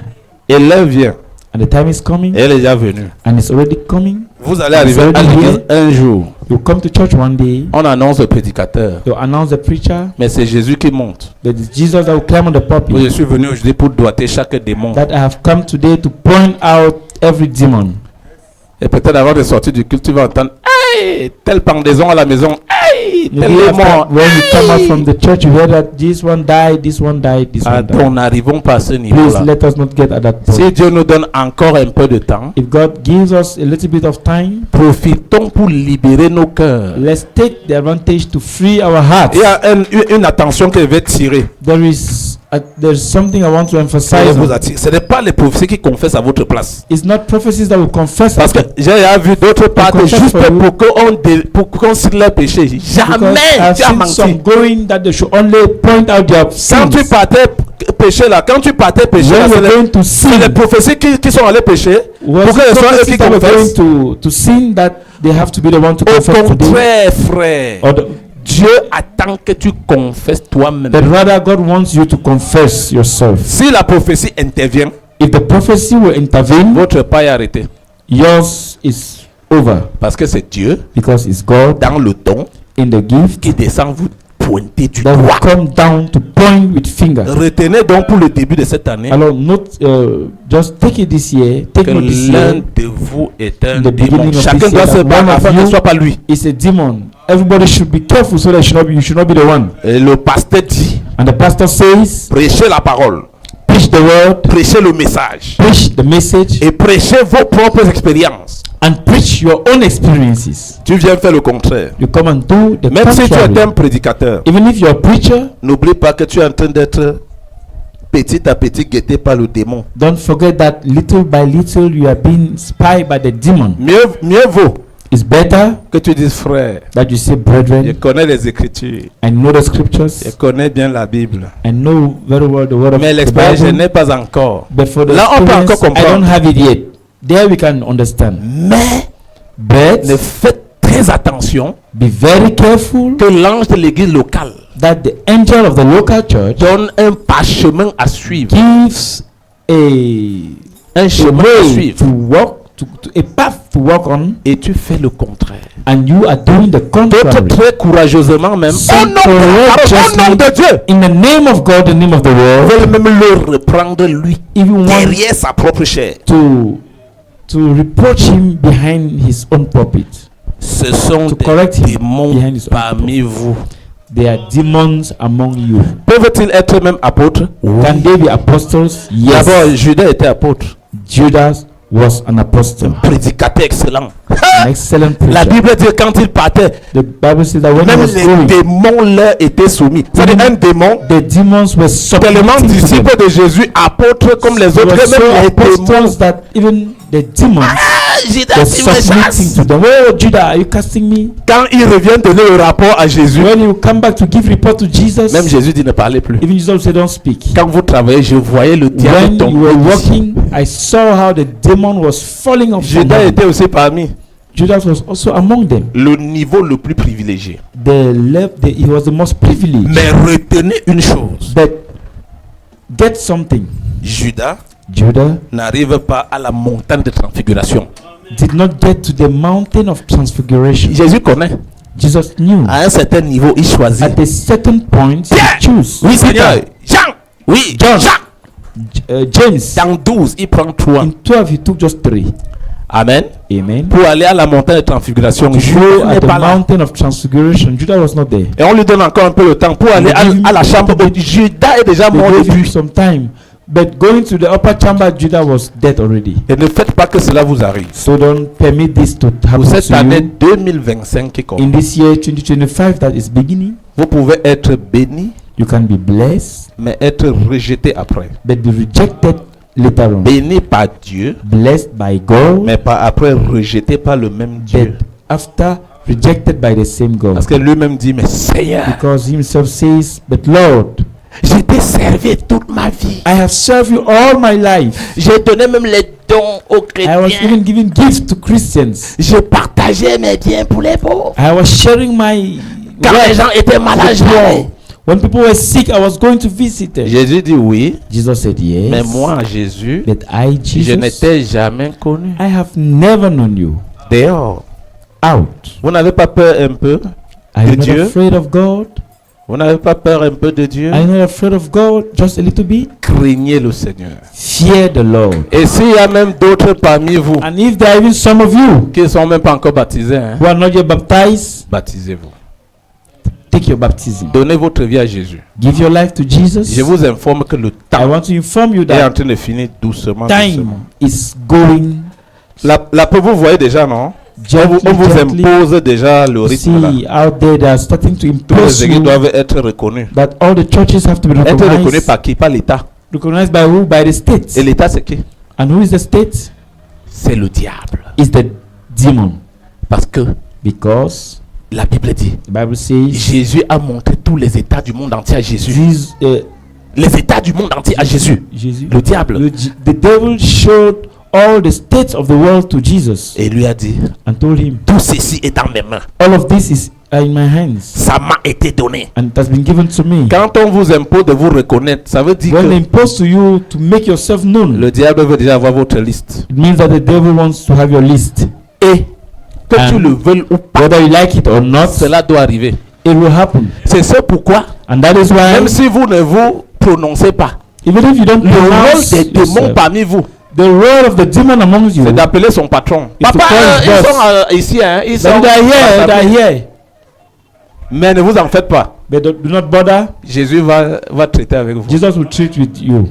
Et l'heure vient. And the time is coming Et elle est déjà venue. and it's already coming. Vous allez arriver à l'église un jour. You come to church one day. On annonce le prédicateur. You announce the preacher. Mais c'est Jésus qui monte. That it's Jesus that will climb on the Je pulpit. suis venu aujourd'hui pour doiter chaque démon. That I have come today to point out every demon. Et peut-être avant de sortir du culte, tu vas entendre hey, telle pendaison à la maison. Hey, tel Maybe est mort. after, when you come out from the church, you hear that this one died, this one died, this one died. N'arrivons pas à ce Please niveau-là. let us not get at that point. Si Dieu nous donne encore un peu de temps, If God gives us a little bit of time, profitons pour libérer nos cœurs. let's take the advantage to free our hearts. Il y a une attention que je vais tirer. There's something I want to Je emphasize. vous attire. Ce n'est pas les prophéties qui confessent à votre place. It's not prophecies that will confess. Parce que j'ai vu d'autres parts confess juste for you. pour qu'on signe leur péché. Jamais I've tu as seen some menti. going that they should only point out their Quand sins. tu partais pécher là, quand tu partais pécher là, When c'est we're going to c'est les sin, prophéties qui sont allés pécher was pour que ce soit eux qui prophecies that were confessent. going to sin that they have to be the one to Au confess to them. contraire, frère, Or Dieu attend que tu confesses toi-même. but rather God wants you to confess yourself. Si la prophétie intervient, If the prophecy will intervene, votre pas est arrêté. yours is over Parce que c'est Dieu, because it's God dans le don, in the gift qui descend vous pointer du that will doigt. come down to point with finger. Retenez donc pour le début de cette année Alors, just take it this year. Take que note this l'un year. de vous est un In the démon. beginning of Chacun this doit year, se that battre one of afin que ce you ne soit pas lui. It's a demon. Everybody should be careful so that you should not be the one. Et le pasteur dit, And the pastor says, prêchez la parole, preach the word, prêchez le message preach the message, et prêchez vos propres expériences. and preach your own experiences. Tu viens faire le contraire. You come and do the Même si tu es un contrary. prédicateur, Even if you're a preacher, n'oublie pas que tu es en train d'être petit à petit guetté par le démon. don't forget that little by little you are being spied by the demon. Mieux vaut It's better que tu dises, frère, that you say, je brethren, connais les Écritures, I know the je scriptures, connais bien la Bible, I know very well the word of mais the l'expérience, je Bible, n'ai pas encore. but for the Là, on peut encore experience, I don't comprendre. have it yet. There we can understand. Mais But ne faites très attention be very careful que l'ange de l'église locale that the angel of the local church donne un parchemin à suivre. gives Un a chemin à way suivre. to walk to a path to walk on, Et tu fais le contraire. and you are doing the D'autres contrary. très courageusement même, Some au nom de Dieu, In the name of God, the name of the world, veulent même le reprendre lui even want derrière sa propre chair. to reproach him behind his own pulpit. Ce sont To des correct him démons behind his own parmi vous. There are demons among you. Peuvent-ils être même apôtres? Can they be apostles? Yes. D'abord, Judas était apôtre, Judas was an apostle, prédicateur excellent. an excellent La preacher. Bible dit que quand il partait, The Bible says that when he même was les going, démons leur étaient soumis. C'est-à-dire un démon, the demons were tellement submitting to them. disciple de Jésus, apôtre comme les They autres, were que so même les démons. apostles that even the demons Judas, were il me submitting chasse. to them. Oh, Judah, are you casting me? Quand il revient donner le rapport à Jésus, When you come back to give report to Jesus, même Jésus dit ne parlez plus. even Jesus said, don't speak. Quand vous travaillez, je voyais le diable When you were tomber. walking, I saw how the demon was falling off. from Judas heaven. était aussi parmi Judas was also among them. le niveau le plus privilégié. He was the most privileged. Mais retenez une chose, But get something. Judas Judah n'arrive pas à la montagne de transfiguration. did not get to the mountain of transfiguration. Jésus connaît. Jesus knew. À un certain niveau, il choisit. At a certain point, he Pierre! chose. Oui, Seigneur. Peter, Jean. Oui, John. Jean. James. Dans 12, il prend 3. In 12, he took just 3. Amen. Amen. Pour aller à la montagne de transfiguration, To Judas go n'est at the pas là. mountain of transfiguration, Judah was not there. Et on lui donne encore un peu de temps pour aller à la chambre. Judas est déjà They mort gave him depuis. some time. But going to the upper chamber, Judah was dead already. Et ne faites pas que cela vous arrive. So don't permit this to Pour happen cette to année you. 2025 qui In commence, this year 2025 that is beginning, vous pouvez être béni, you can be blessed, mais être rejeté après. but be rejected later on. Béni par Dieu, Blessed by God, mais pas après rejeté par le même Dieu. but after rejected by the same God. Parce que lui-même dit, mais Seigneur, Because himself says, but Lord, je t'ai servi toute ma vie. I have served you all my life. J'ai donné même les dons aux I was chrétiens. even giving gifts to Christians. Je partageais mes biens pour les pauvres. I was sharing my Quand les wealth gens étaient malades, with the poor. j'allais. When people were sick, I was going to visit them. Jésus dit oui, Jesus said yes. mais moi, Jésus, But I, je Jesus, n'étais jamais connu. I have never known you. Dehors. Out. Vous n'avez pas peur un peu Are you de not Dieu? afraid of God? Vous n'avez pas peur un peu de Dieu? Are you not afraid of God just a little bit? Craignez le Seigneur. Fear the Lord. Et s'il y a même d'autres parmi vous And if there are even some of you qui ne sont même pas encore baptisés, hein, who are not yet baptized, baptisez-vous. take your baptism. Donnez votre vie à Jésus. Give your life to Jesus. Je vous informe que le I temps want to inform you est en that train de finir doucement. time doucement. is going. La preuve, vous voyez déjà, non? Gently, On vous gently. impose déjà le rythme là. See out there, they are starting to Tous impose les églises you doivent être reconnues. that all the churches have to be Être reconnues recognized. par qui? Par l'État. Recognized by who? By the state. Et l'État, c'est qui? And who is the state? C'est le diable. Is the demon. Parce que Because la Bible dit, the Bible says Jésus a montré tous les États du monde entier à Jésus. Jesus, Les États du monde entier à Jésus. Jesus, Le diable. the devil showed all the states of the world to Jesus Et lui a dit, and told him, tout ceci est dans mes mains. all of this is in my hands Ça m'a été donné. and it has been given to me. Quand on vous impose de vous reconnaître, ça veut dire When they que impose to you to make yourself known, le diable veut déjà avoir votre liste. it means that the devil wants to have your list. Et que tu And le veuilles ou pas, whether you like it or not, cela doit arriver. it will happen. C'est ce pourquoi, And that is why, même si vous ne vous prononcez pas, even if you don't le rôle pronounce des démons yourself, parmi vous, the role of the demon among you, c'est d'appeler son patron. It's to Papa, call his ils boss. sont ici, hein, ils sont. when they are here, they are here. Mais ne vous en faites pas. But do not bother. Jésus va traiter avec vous. Jesus will treat with you.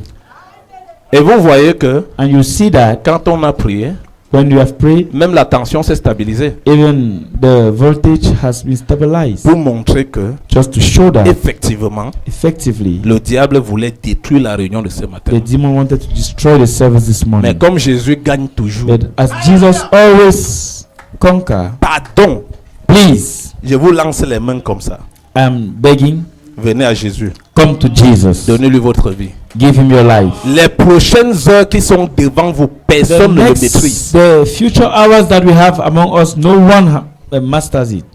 Et vous voyez que And you see that quand on a prié, when you have prayed, même la tension s'est stabilisée. even the voltage has been stabilized. Pour montrer que, Just to show that effectivement, effectively, le diable voulait détruire la réunion de ce matin. the demon wanted to destroy the service this Mais morning. comme Jésus gagne toujours, But as Jesus always conquer, pardon, please, je vous lance les mains comme ça. I'm begging, Venez à Jésus. come to Jesus. Donnez-lui votre vie. Give him your life. Les prochaines heures qui sont devant vous, personne ne le maîtrise. The future hours that we have among us, no one masters it.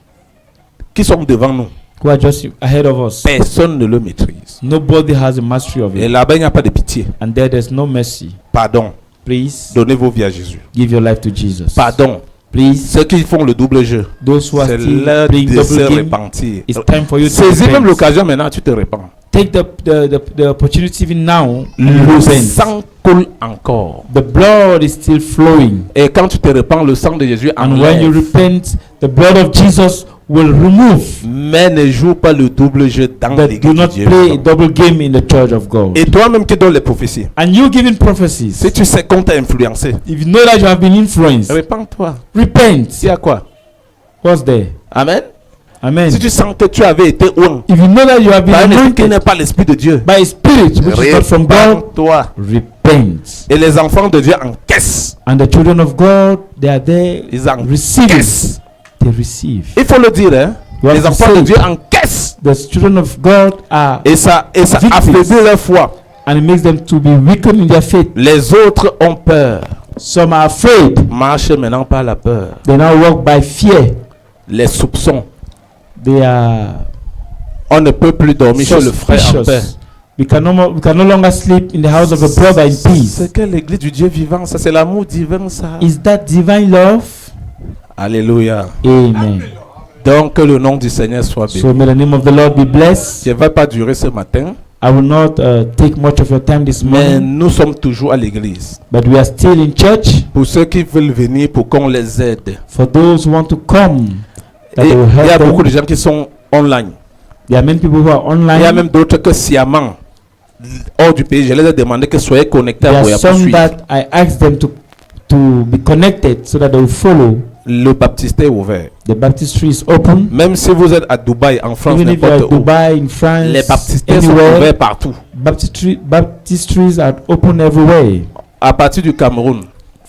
Qui sont devant nous, Who are just ahead of us. personne ne le maîtrise. Nobody has a mastery of Et it. là-bas, il n'y a pas de pitié. And there's no mercy. Pardon. Please Donnez vos vies à Jésus. give your life to Jesus. Pardon. Please, Ceux qui font le double jeu, those who are c'est still l'heure playing de se double game, repentir. it's time for you to Saisis même repent. l'occasion maintenant, tu te repens. Take the opportunity even now. Le Repent. sang coule encore. The blood is still flowing. Et quand tu te repens, le sang de Jésus And when you enlève. repent, the blood of Jesus will remove. Mais ne joue pas le double jeu dans But do l'église de not Dieu. play a double game in the church of God. Et toi-même qui donnes les prophéties, And you giving prophecies, si tu sais qu'on t'a influencé, if you know that you have been influenced, repens-toi. repent. Il y a quoi? What's there? Amen. Amen. Si tu sens que tu avais été oint If you know that you have been par un esprit qui anointed n'est pas l'esprit de Dieu, by a spirit which is not from God, repens-toi. repent. Et les enfants de Dieu encaissent. And the children of God, they are there Ils receiving. encaissent. They receive. Il faut le dire, hein. You have Les to enfants de say Dieu encaissent. the children of God are, Et ça Victims. affaiblit leur foi. and it makes them to be weakened in their faith. Les autres ont peur. Some are afraid. Marche maintenant par la peur. They now walk by fear. Les soupçons. They are On ne peut plus dormir chez le frère en paix. suspicious. We can no longer sleep in the house of a brother in peace. C'est que l'église du Dieu vivant, ça c'est l'amour divin, ça. Is that divine love? Alléluia. Amen. Donc que le nom du Seigneur soit béni. So may the name of the Lord be blessed. Je ne vais pas durer ce matin, I will not take much of your time this mais morning, nous sommes toujours à l'église. but we are still in church. Pour ceux qui veulent venir, pour qu'on les aide. For those who want to come, that Et they will il y a help beaucoup de them. gens qui sont online. There are many people who are Il y a online. même d'autres que sciemment, hors du pays, je les ai demandé que soyez connectés There à are Boya pour some suivre. that I asked them to be connected so that they will follow. Le baptiste est ouvert. The baptistry is open. Même si vous êtes à Dubaï, en France, Even if you are n'importe in où, Dubai, in France, les baptistes sont anywhere, ouverts partout. baptistries are open everywhere. À partir du Cameroun,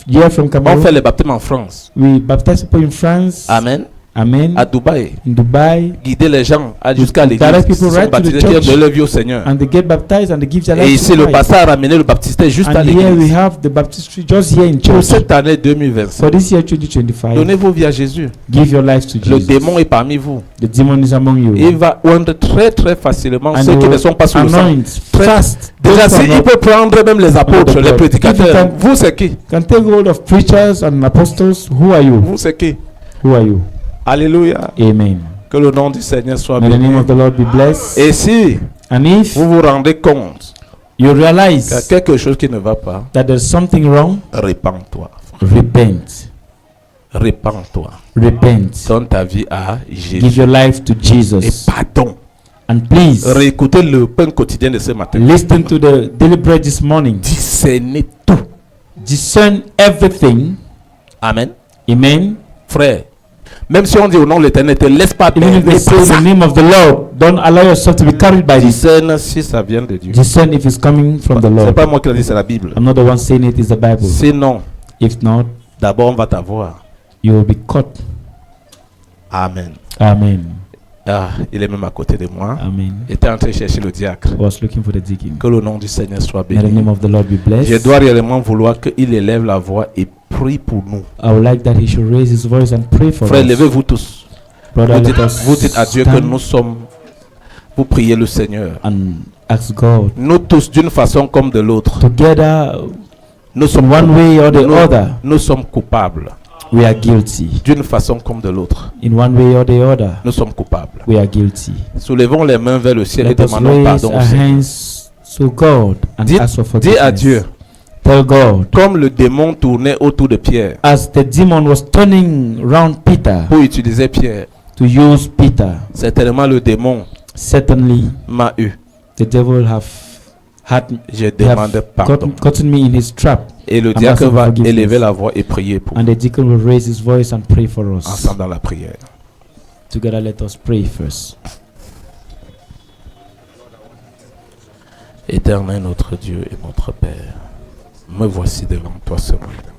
Here from on fait Cameroon, les baptêmes en France. we baptize people in France. Amen. Amen. À Dubaï, In Dubai, guider les gens jusqu'à l'église. direct people Ils sont right to the baptisés, qui church. de leur vie au Seigneur. and they get baptized and they give their Et life ici, to le Christ. pasteur a ramené le baptiste juste à And here we l'église. have the baptistry just here in Pour church. cette année 2025, For this year 2025, donnez vos vies à Jésus. give your life to Le Jesus. démon est parmi vous. The demon is among you. Il va oindre très très facilement And ceux he qui ne will sont pas sous le sang. anoint Très- fast. Déjà, Those who are s'il not- peut prendre même les apôtres, les If you prédicateurs, can- vous c'est qui? can take hold of preachers and apostles. Who are you? Vous c'est qui? Who are you? Alléluia. Amen. Que le nom du Seigneur soit May the name béni. of the Lord be blessed. Et si And if vous vous rendez compte you qu'il y a realize quelque chose qui ne va pas, that there's something wrong, répands-toi. repent. Répands-toi. Repent. Donne ta vie à Give Jésus. your life to Et Jesus. pardon. And please, Réécoutez le pain quotidien de ce matin. listen to the daily bread this morning. Discernez tout. Discern everything. Amen. Amen. Frère, même si on dit au nom de l'Éternel, ne te laisse pas Even if berner they say par ça. the name of the Lord, don't allow yourself to be carried by this. Discerne si ça vient de Dieu. Discern if it's coming from the C'est Lord. pas moi qui l'ai dit, c'est la Bible. I'm not the one saying it, it's the Bible. Sinon, If not, d'abord on va t'avoir. you will be caught. Amen. Amen. Ah, il est même à côté de moi. Amen. Il était en train de chercher le diacre. I was looking for the deacon. Que le nom du Seigneur soit May the béni. name of the Lord be Je blessed. dois réellement vouloir qu'il élève la voix et prie pour nous. I would like that he should raise his voice and pray for Frère, us. levez-vous tous. Brother, let us Vous dites à Dieu que stand nous sommes. Vous priez le Seigneur. and ask God. Nous tous, d'une façon comme de l'autre, Together, nous sommes, one way or the nous, other, nous sommes coupables. we are guilty. D'une façon comme de l'autre, In one way or the other, nous sommes coupables. we are guilty. Soulevons les mains vers le ciel et Let us demandons raise pardon our au Seigneur. hands to God and Dis, ask for dis à forgiveness. Dieu, Tell God, comme le démon tournait autour de Pierre as the demon was turning round Peter pour utiliser Pierre, to use Peter, certainement le démon certainly m'a eu. the devil have Je demande pardon. gotten me in his trap. Et le I'm diacre asking va forgiveness. élever la voix et prier pour And the deacon will raise his voice and pray for us. ensemble dans la prière. Together, let us pray first. Éternel notre Dieu et notre Père, me voici devant toi ce matin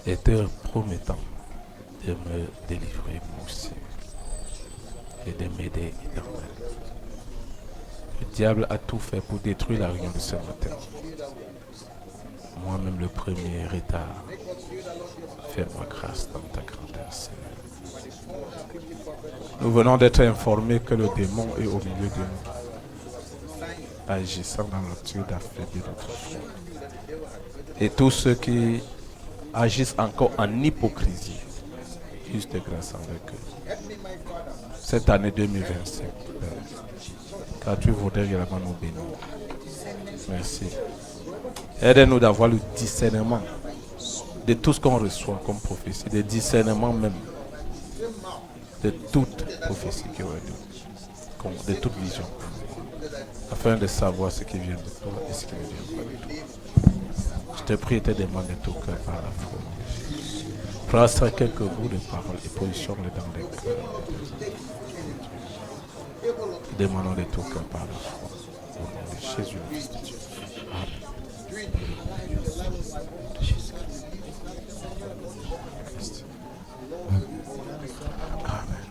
et te promettant de me délivrer moi aussi et de m'aider, éternel. Le diable a tout fait pour détruire la réunion de ce matin. Moi-même le premier retard. Fais-moi grâce dans ta grandeur, Seigneur. Nous venons d'être informés que le démon est au milieu de nous, agissant dans l'obscur d'affaiblir notre foi. Et tous ceux qui agissent encore en hypocrisie, juste grâce avec eux. Cette année 2025, car tu voudrais réellement nous bénir. Merci. Aide-nous d'avoir le discernement de tout ce qu'on reçoit comme prophétie, de discernement même de toute prophétie qui aurait de toute vision, afin de savoir ce qui vient de toi et ce qui ne vient pas de toi. Je te prie et te demande de ton cœur par la foi. Place quelques bouts de paroles et positionne-les dans les cœurs. Demandons de ton cœur par la foi. Au nom de Jésus, le Fils de Dieu. Amen.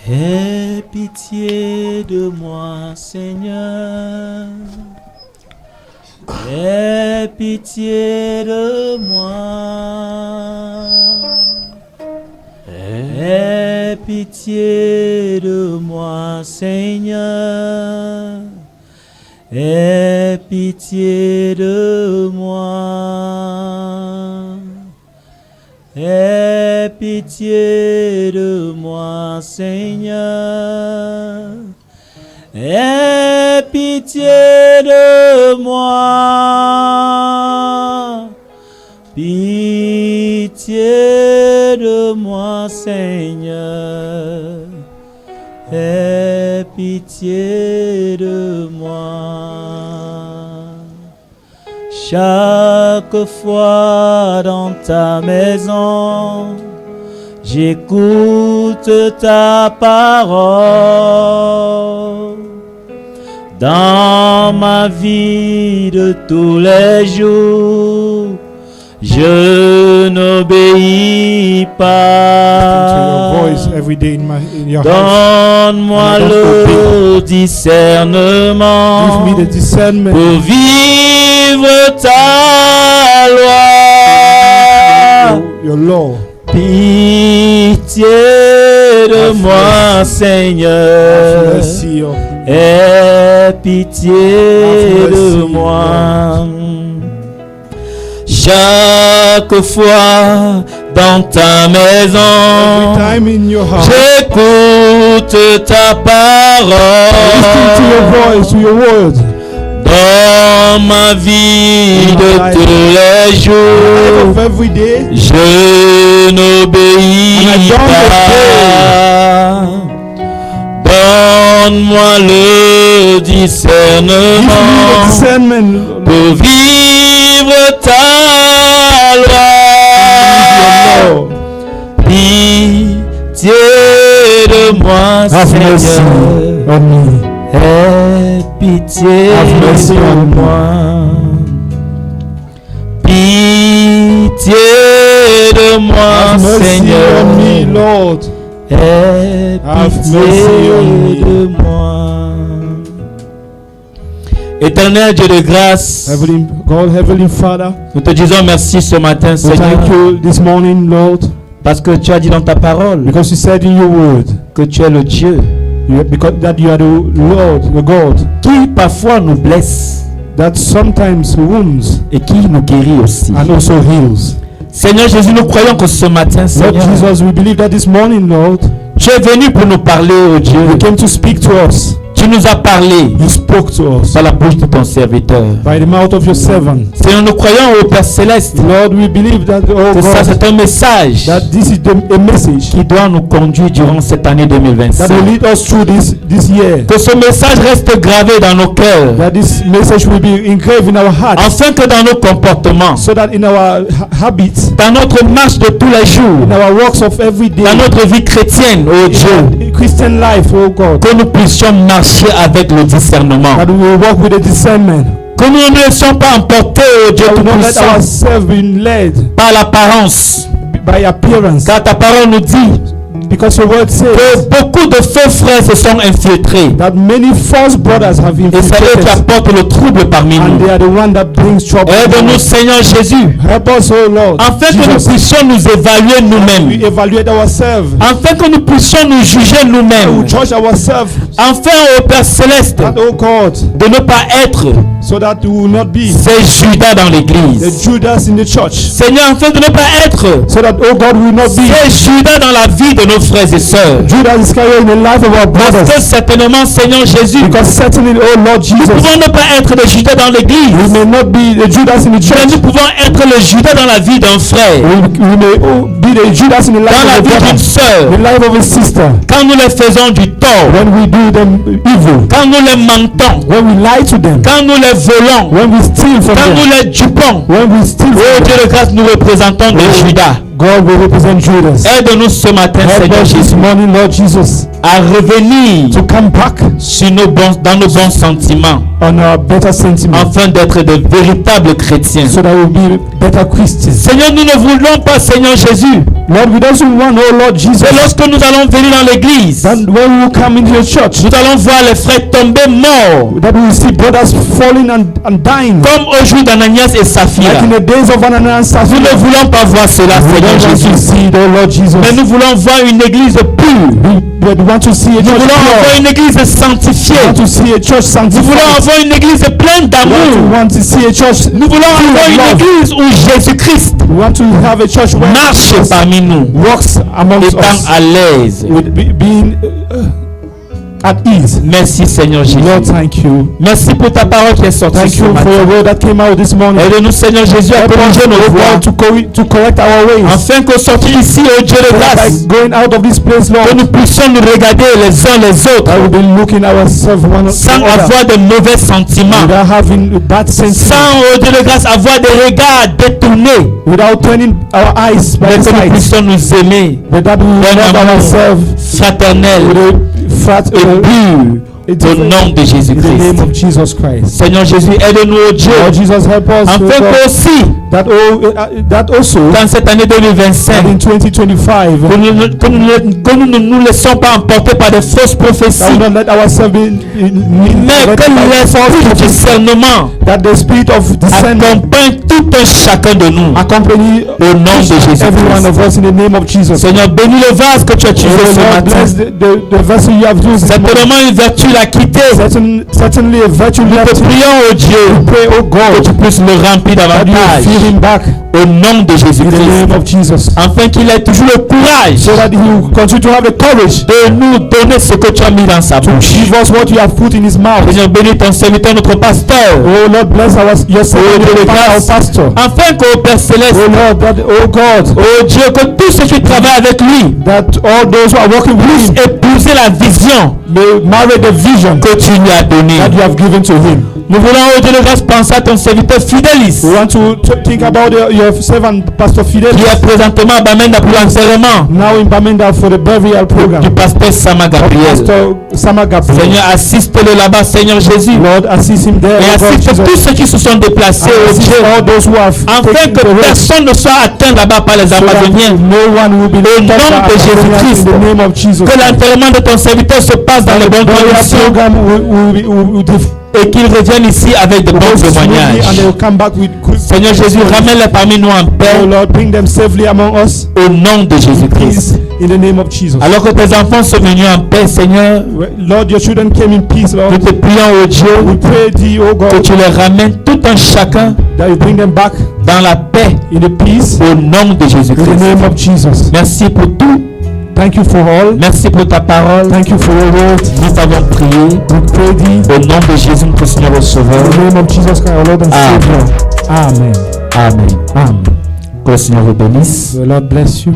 Aie pitié de moi, Seigneur. Aie pitié de moi. Aie pitié de moi, Seigneur. Aie pitié de moi. Aie pitié de moi, Seigneur. Aie pitié de moi. Pitié de moi, Seigneur. Aie pitié de moi. Chaque fois dans ta maison, j'écoute ta parole. Dans ma vie de tous les jours, je n'obéis Listen to your pas. voice every day in your house. Donne-moi And I don't le Give discernement me the discernment. pour vivre ta loi. Your law. pitié de Have moi, mercy. Seigneur. Have mercy of Aie pitié Have mercy, de moi. Chaque fois dans ta every maison, time in your heart. j'écoute ta Listen to your parole. voice, to your word. Dans ma vie In my de life. tous les Life jours, of every day. je n'obéis And I don't pas. Donne-moi le Give me the discernement discernment. pour vivre ta loi. Lord. Pitié de moi, Have mercy Seigneur. on me. Aie pitié Have mercy de on me. moi. Pitié de moi, Have mercy Seigneur. on me, Lord. Aie Have pitié mercy on me. de moi. Éternel Dieu de grâce, Heavenly God, Heavenly Father, nous te disons merci ce matin, we Seigneur, thank you this morning, Lord, parce que tu as dit dans ta parole because you said in your word que tu es le Dieu because that you are the Lord, the God, qui parfois nous blesse that sometimes wounds et qui nous guérit aussi. and also heals. Seigneur Jésus, nous croyons que ce matin, Lord Seigneur, Jesus, we believe that this morning, Lord, tu es venu pour nous parler, oh Dieu. you came to speak to us. Tu nous as parlé You spoke to us par la bouche de ton serviteur. by the mouth of your servant. Seigneur, nous croyons au Père Céleste Lord, we believe that, oh que ça God, c'est un message that this is a message qui doit nous conduire durant cette année that 2025. will lead us through this year. Que ce message reste gravé dans nos cœurs, That this message will be engraved in our hearts, afin que dans nos comportements, so that in our habits, dans notre marche de tous les jours, in our works of every day, dans notre vie chrétienne, oh Dieu, in Christian life, oh God, que nous puissions marcher avec le discernement. that we will walk with a discernment. Que nous ne laissions pas emporter, oh Dieu That we will not let Tout-Puissant, ourselves be led par l'apparence. by appearance, Car ta parole nous dit because your word que says beaucoup de faux frères se sont infiltrés. that many false brothers have Et c'est eux qui infiltrated, apportent le trouble parmi and nous. they are the one that brings trouble. Aide-nous, Seigneur Jésus, Help us, oh Lord, afin que nous Jesus, puissions nous évaluer we nous-mêmes, evaluate ourselves, afin que nous puissions nous juger we nous-mêmes, judge ourselves, afin, ô Père Céleste, that, oh God, de ne pas être so that we will not be ces Judas dans the l'église. Judas in the church, Seigneur, afin de ne pas être so that, oh God, we will not be ces Judas dans la vie de nos frères et sœurs. Judas Iscariot in the life of our Parce que brothers. certainement, Seigneur Jésus, Because certainly, oh Lord nous Jesus, pouvons ne pas être des Judas dans we l'église, may not be the Judas in the mais church. nous pouvons être le Judas dans la vie d'un frère, We may be the Judas in the life dans la of a vie brother, d'une sœur, the life of a sister. quand nous les faisons du tort, When we do them evil, quand nous les mentons, when we lie to them, quand nous les volons, when we steal from quand nous them, les dupons. when we steal Oh from Dieu them, de grâce, nous représentons des Judas. God will represent Judas. Aide-nous ce matin, Help Seigneur us this Jésus, morning, Lord Jesus, à revenir to come back sur dans nos bons sentiments, on our better sentiments, afin d'être de véritables chrétiens. so that we'll be better Christians. Seigneur, nous ne voulons pas, Seigneur Jésus, Lord, we don't want, oh Lord Jesus, que lorsque nous allons venir dans l'église, that when we come into the church, nous allons voir les frères tomber morts, that we will see brothers falling and dying, comme au jour d'Ananias et Saphira. like in the days of Ananias and Nous ne Sapphira. voulons pas voir cela, We Seigneur don't want to Jésus. see the Lord Jesus. Mais nous voulons voir une église pure. We want to see a Nous church voulons avoir pure. une église sanctifiée. We want to see a church Nous voulons sanctified. avoir une église pleine We d'amour. want to see a church. Nous voulons avoir une love. église où Jésus-Christ We want to have a church where marche Jesus parmi nous, walks amongst étant us à l'aise. with being at ease. Merci Seigneur Jésus. Lord, thank you. Merci pour ta parole qui est sortie Thank ce you for matin. your word that came out this morning. Aide-nous Seigneur Jésus à Help us, corriger nos oh voies, God, to correct our ways. afin qu'au sortir ici, oh Dieu de So that grâce, by going out of this place, que Lord, nous puissions nous regarder les uns les autres I will be looking ourselves one to sans another avoir de mauvais sentiments, without having bad sentiments, sans, oh Dieu de grâce, avoir des regards détournés, without turning our eyes by mais the que nous sides, puissions nous aimer but that we will d'un love amour ourselves fraternel with a frat, et pur au nom de in the name Jésus-Christ. of Jesus Christ. Seigneur Jésus, aide-nous, oh Dieu, Lord Jesus, help us, afin oh God, qu'aussi that also dans cette année 2025, that in 2025 que nous ne nous laissons pas emporter par de fausses that we prophéties, don't let ourselves be mais led que by l'esprit du discernement that the spirit of discernment accompagne tout un chacun de nous accompany au nom de Jésus every one Christ. of us in the name of Jesus. Seigneur, bénis le vase que tu as utilisé Oh ce Lord, matin. bless the vessel you have used. Certainement une vertu l'a quitté. Certainly a virtue Nous left te him. prions, oh Dieu, Pray, oh que God, tu puisses le remplir that you davantage fill him back au nom de in the Jésus-Christ, name of Jesus, afin qu'il ait toujours le courage so that he will continue to have the courage de nous donner ce que tu as mis dans sa to bouche. give us what you have put in his mouth. Seigneur, bénis ton serviteur, notre pasteur, Oh Lord, bless your servant, our pastor. afin qu'au Père Céleste, Oh Lord, that, oh God, oh Dieu, que tous ceux qui travaillent avec lui that all those who are working with puissent him épouser la vision may marry the vision que tu lui as donnée. that you have given to him. Nous voulons, oh Dieu de grâce, penser à ton serviteur Fidélis, We want to think about your servant, Pastor Fidel, qui est présentement à Bamenda pour l'enterrement now in Bamenda for the burial program. du pasteur Sama Gabriel. Pastor Sama Gabriel. Seigneur, assiste-le là-bas, Seigneur Jésus. Lord, assist him there. Et Oh God, assiste tous Jesus. ceux qui se sont déplacés, oh Assist Dieu, all those who have afin taken que the road, personne ne soit atteint là-bas par les so that Amazoniens. no one will be Au nom touched by de Jésus-Christ. in the name of Jesus. Que l'enterrement de ton serviteur se passe dans les bonnes Burial conditions program will et qu'il revienne ici avec de bons go smoothly and témoignages. they will come back with good. Seigneur Jésus, ramène-les parmi nous en Oh paix Lord, bring them safely among us. au nom de Jésus-Christ. Peace in the name of Jesus. Alors que tes enfants sont venus en paix, Seigneur, Lord, your children came in peace, nous Lord. te prions, oh We Dieu, pray thee, oh que God, tu les ramènes tout un chacun that you bring them back dans la paix in the peace au nom de in the Jésus-Christ. name of Jesus. Merci pour tout. Thank you for all. Merci pour ta parole. Thank you for your word. Nous t'avons prié We pray thee au nom de Jésus, notre Seigneur et Sauveur. in the name of Jesus Christ, our Lord and Amen. Savior. Amen. Amen. Amen. Que le Seigneur vous bénisse. The Lord bless you.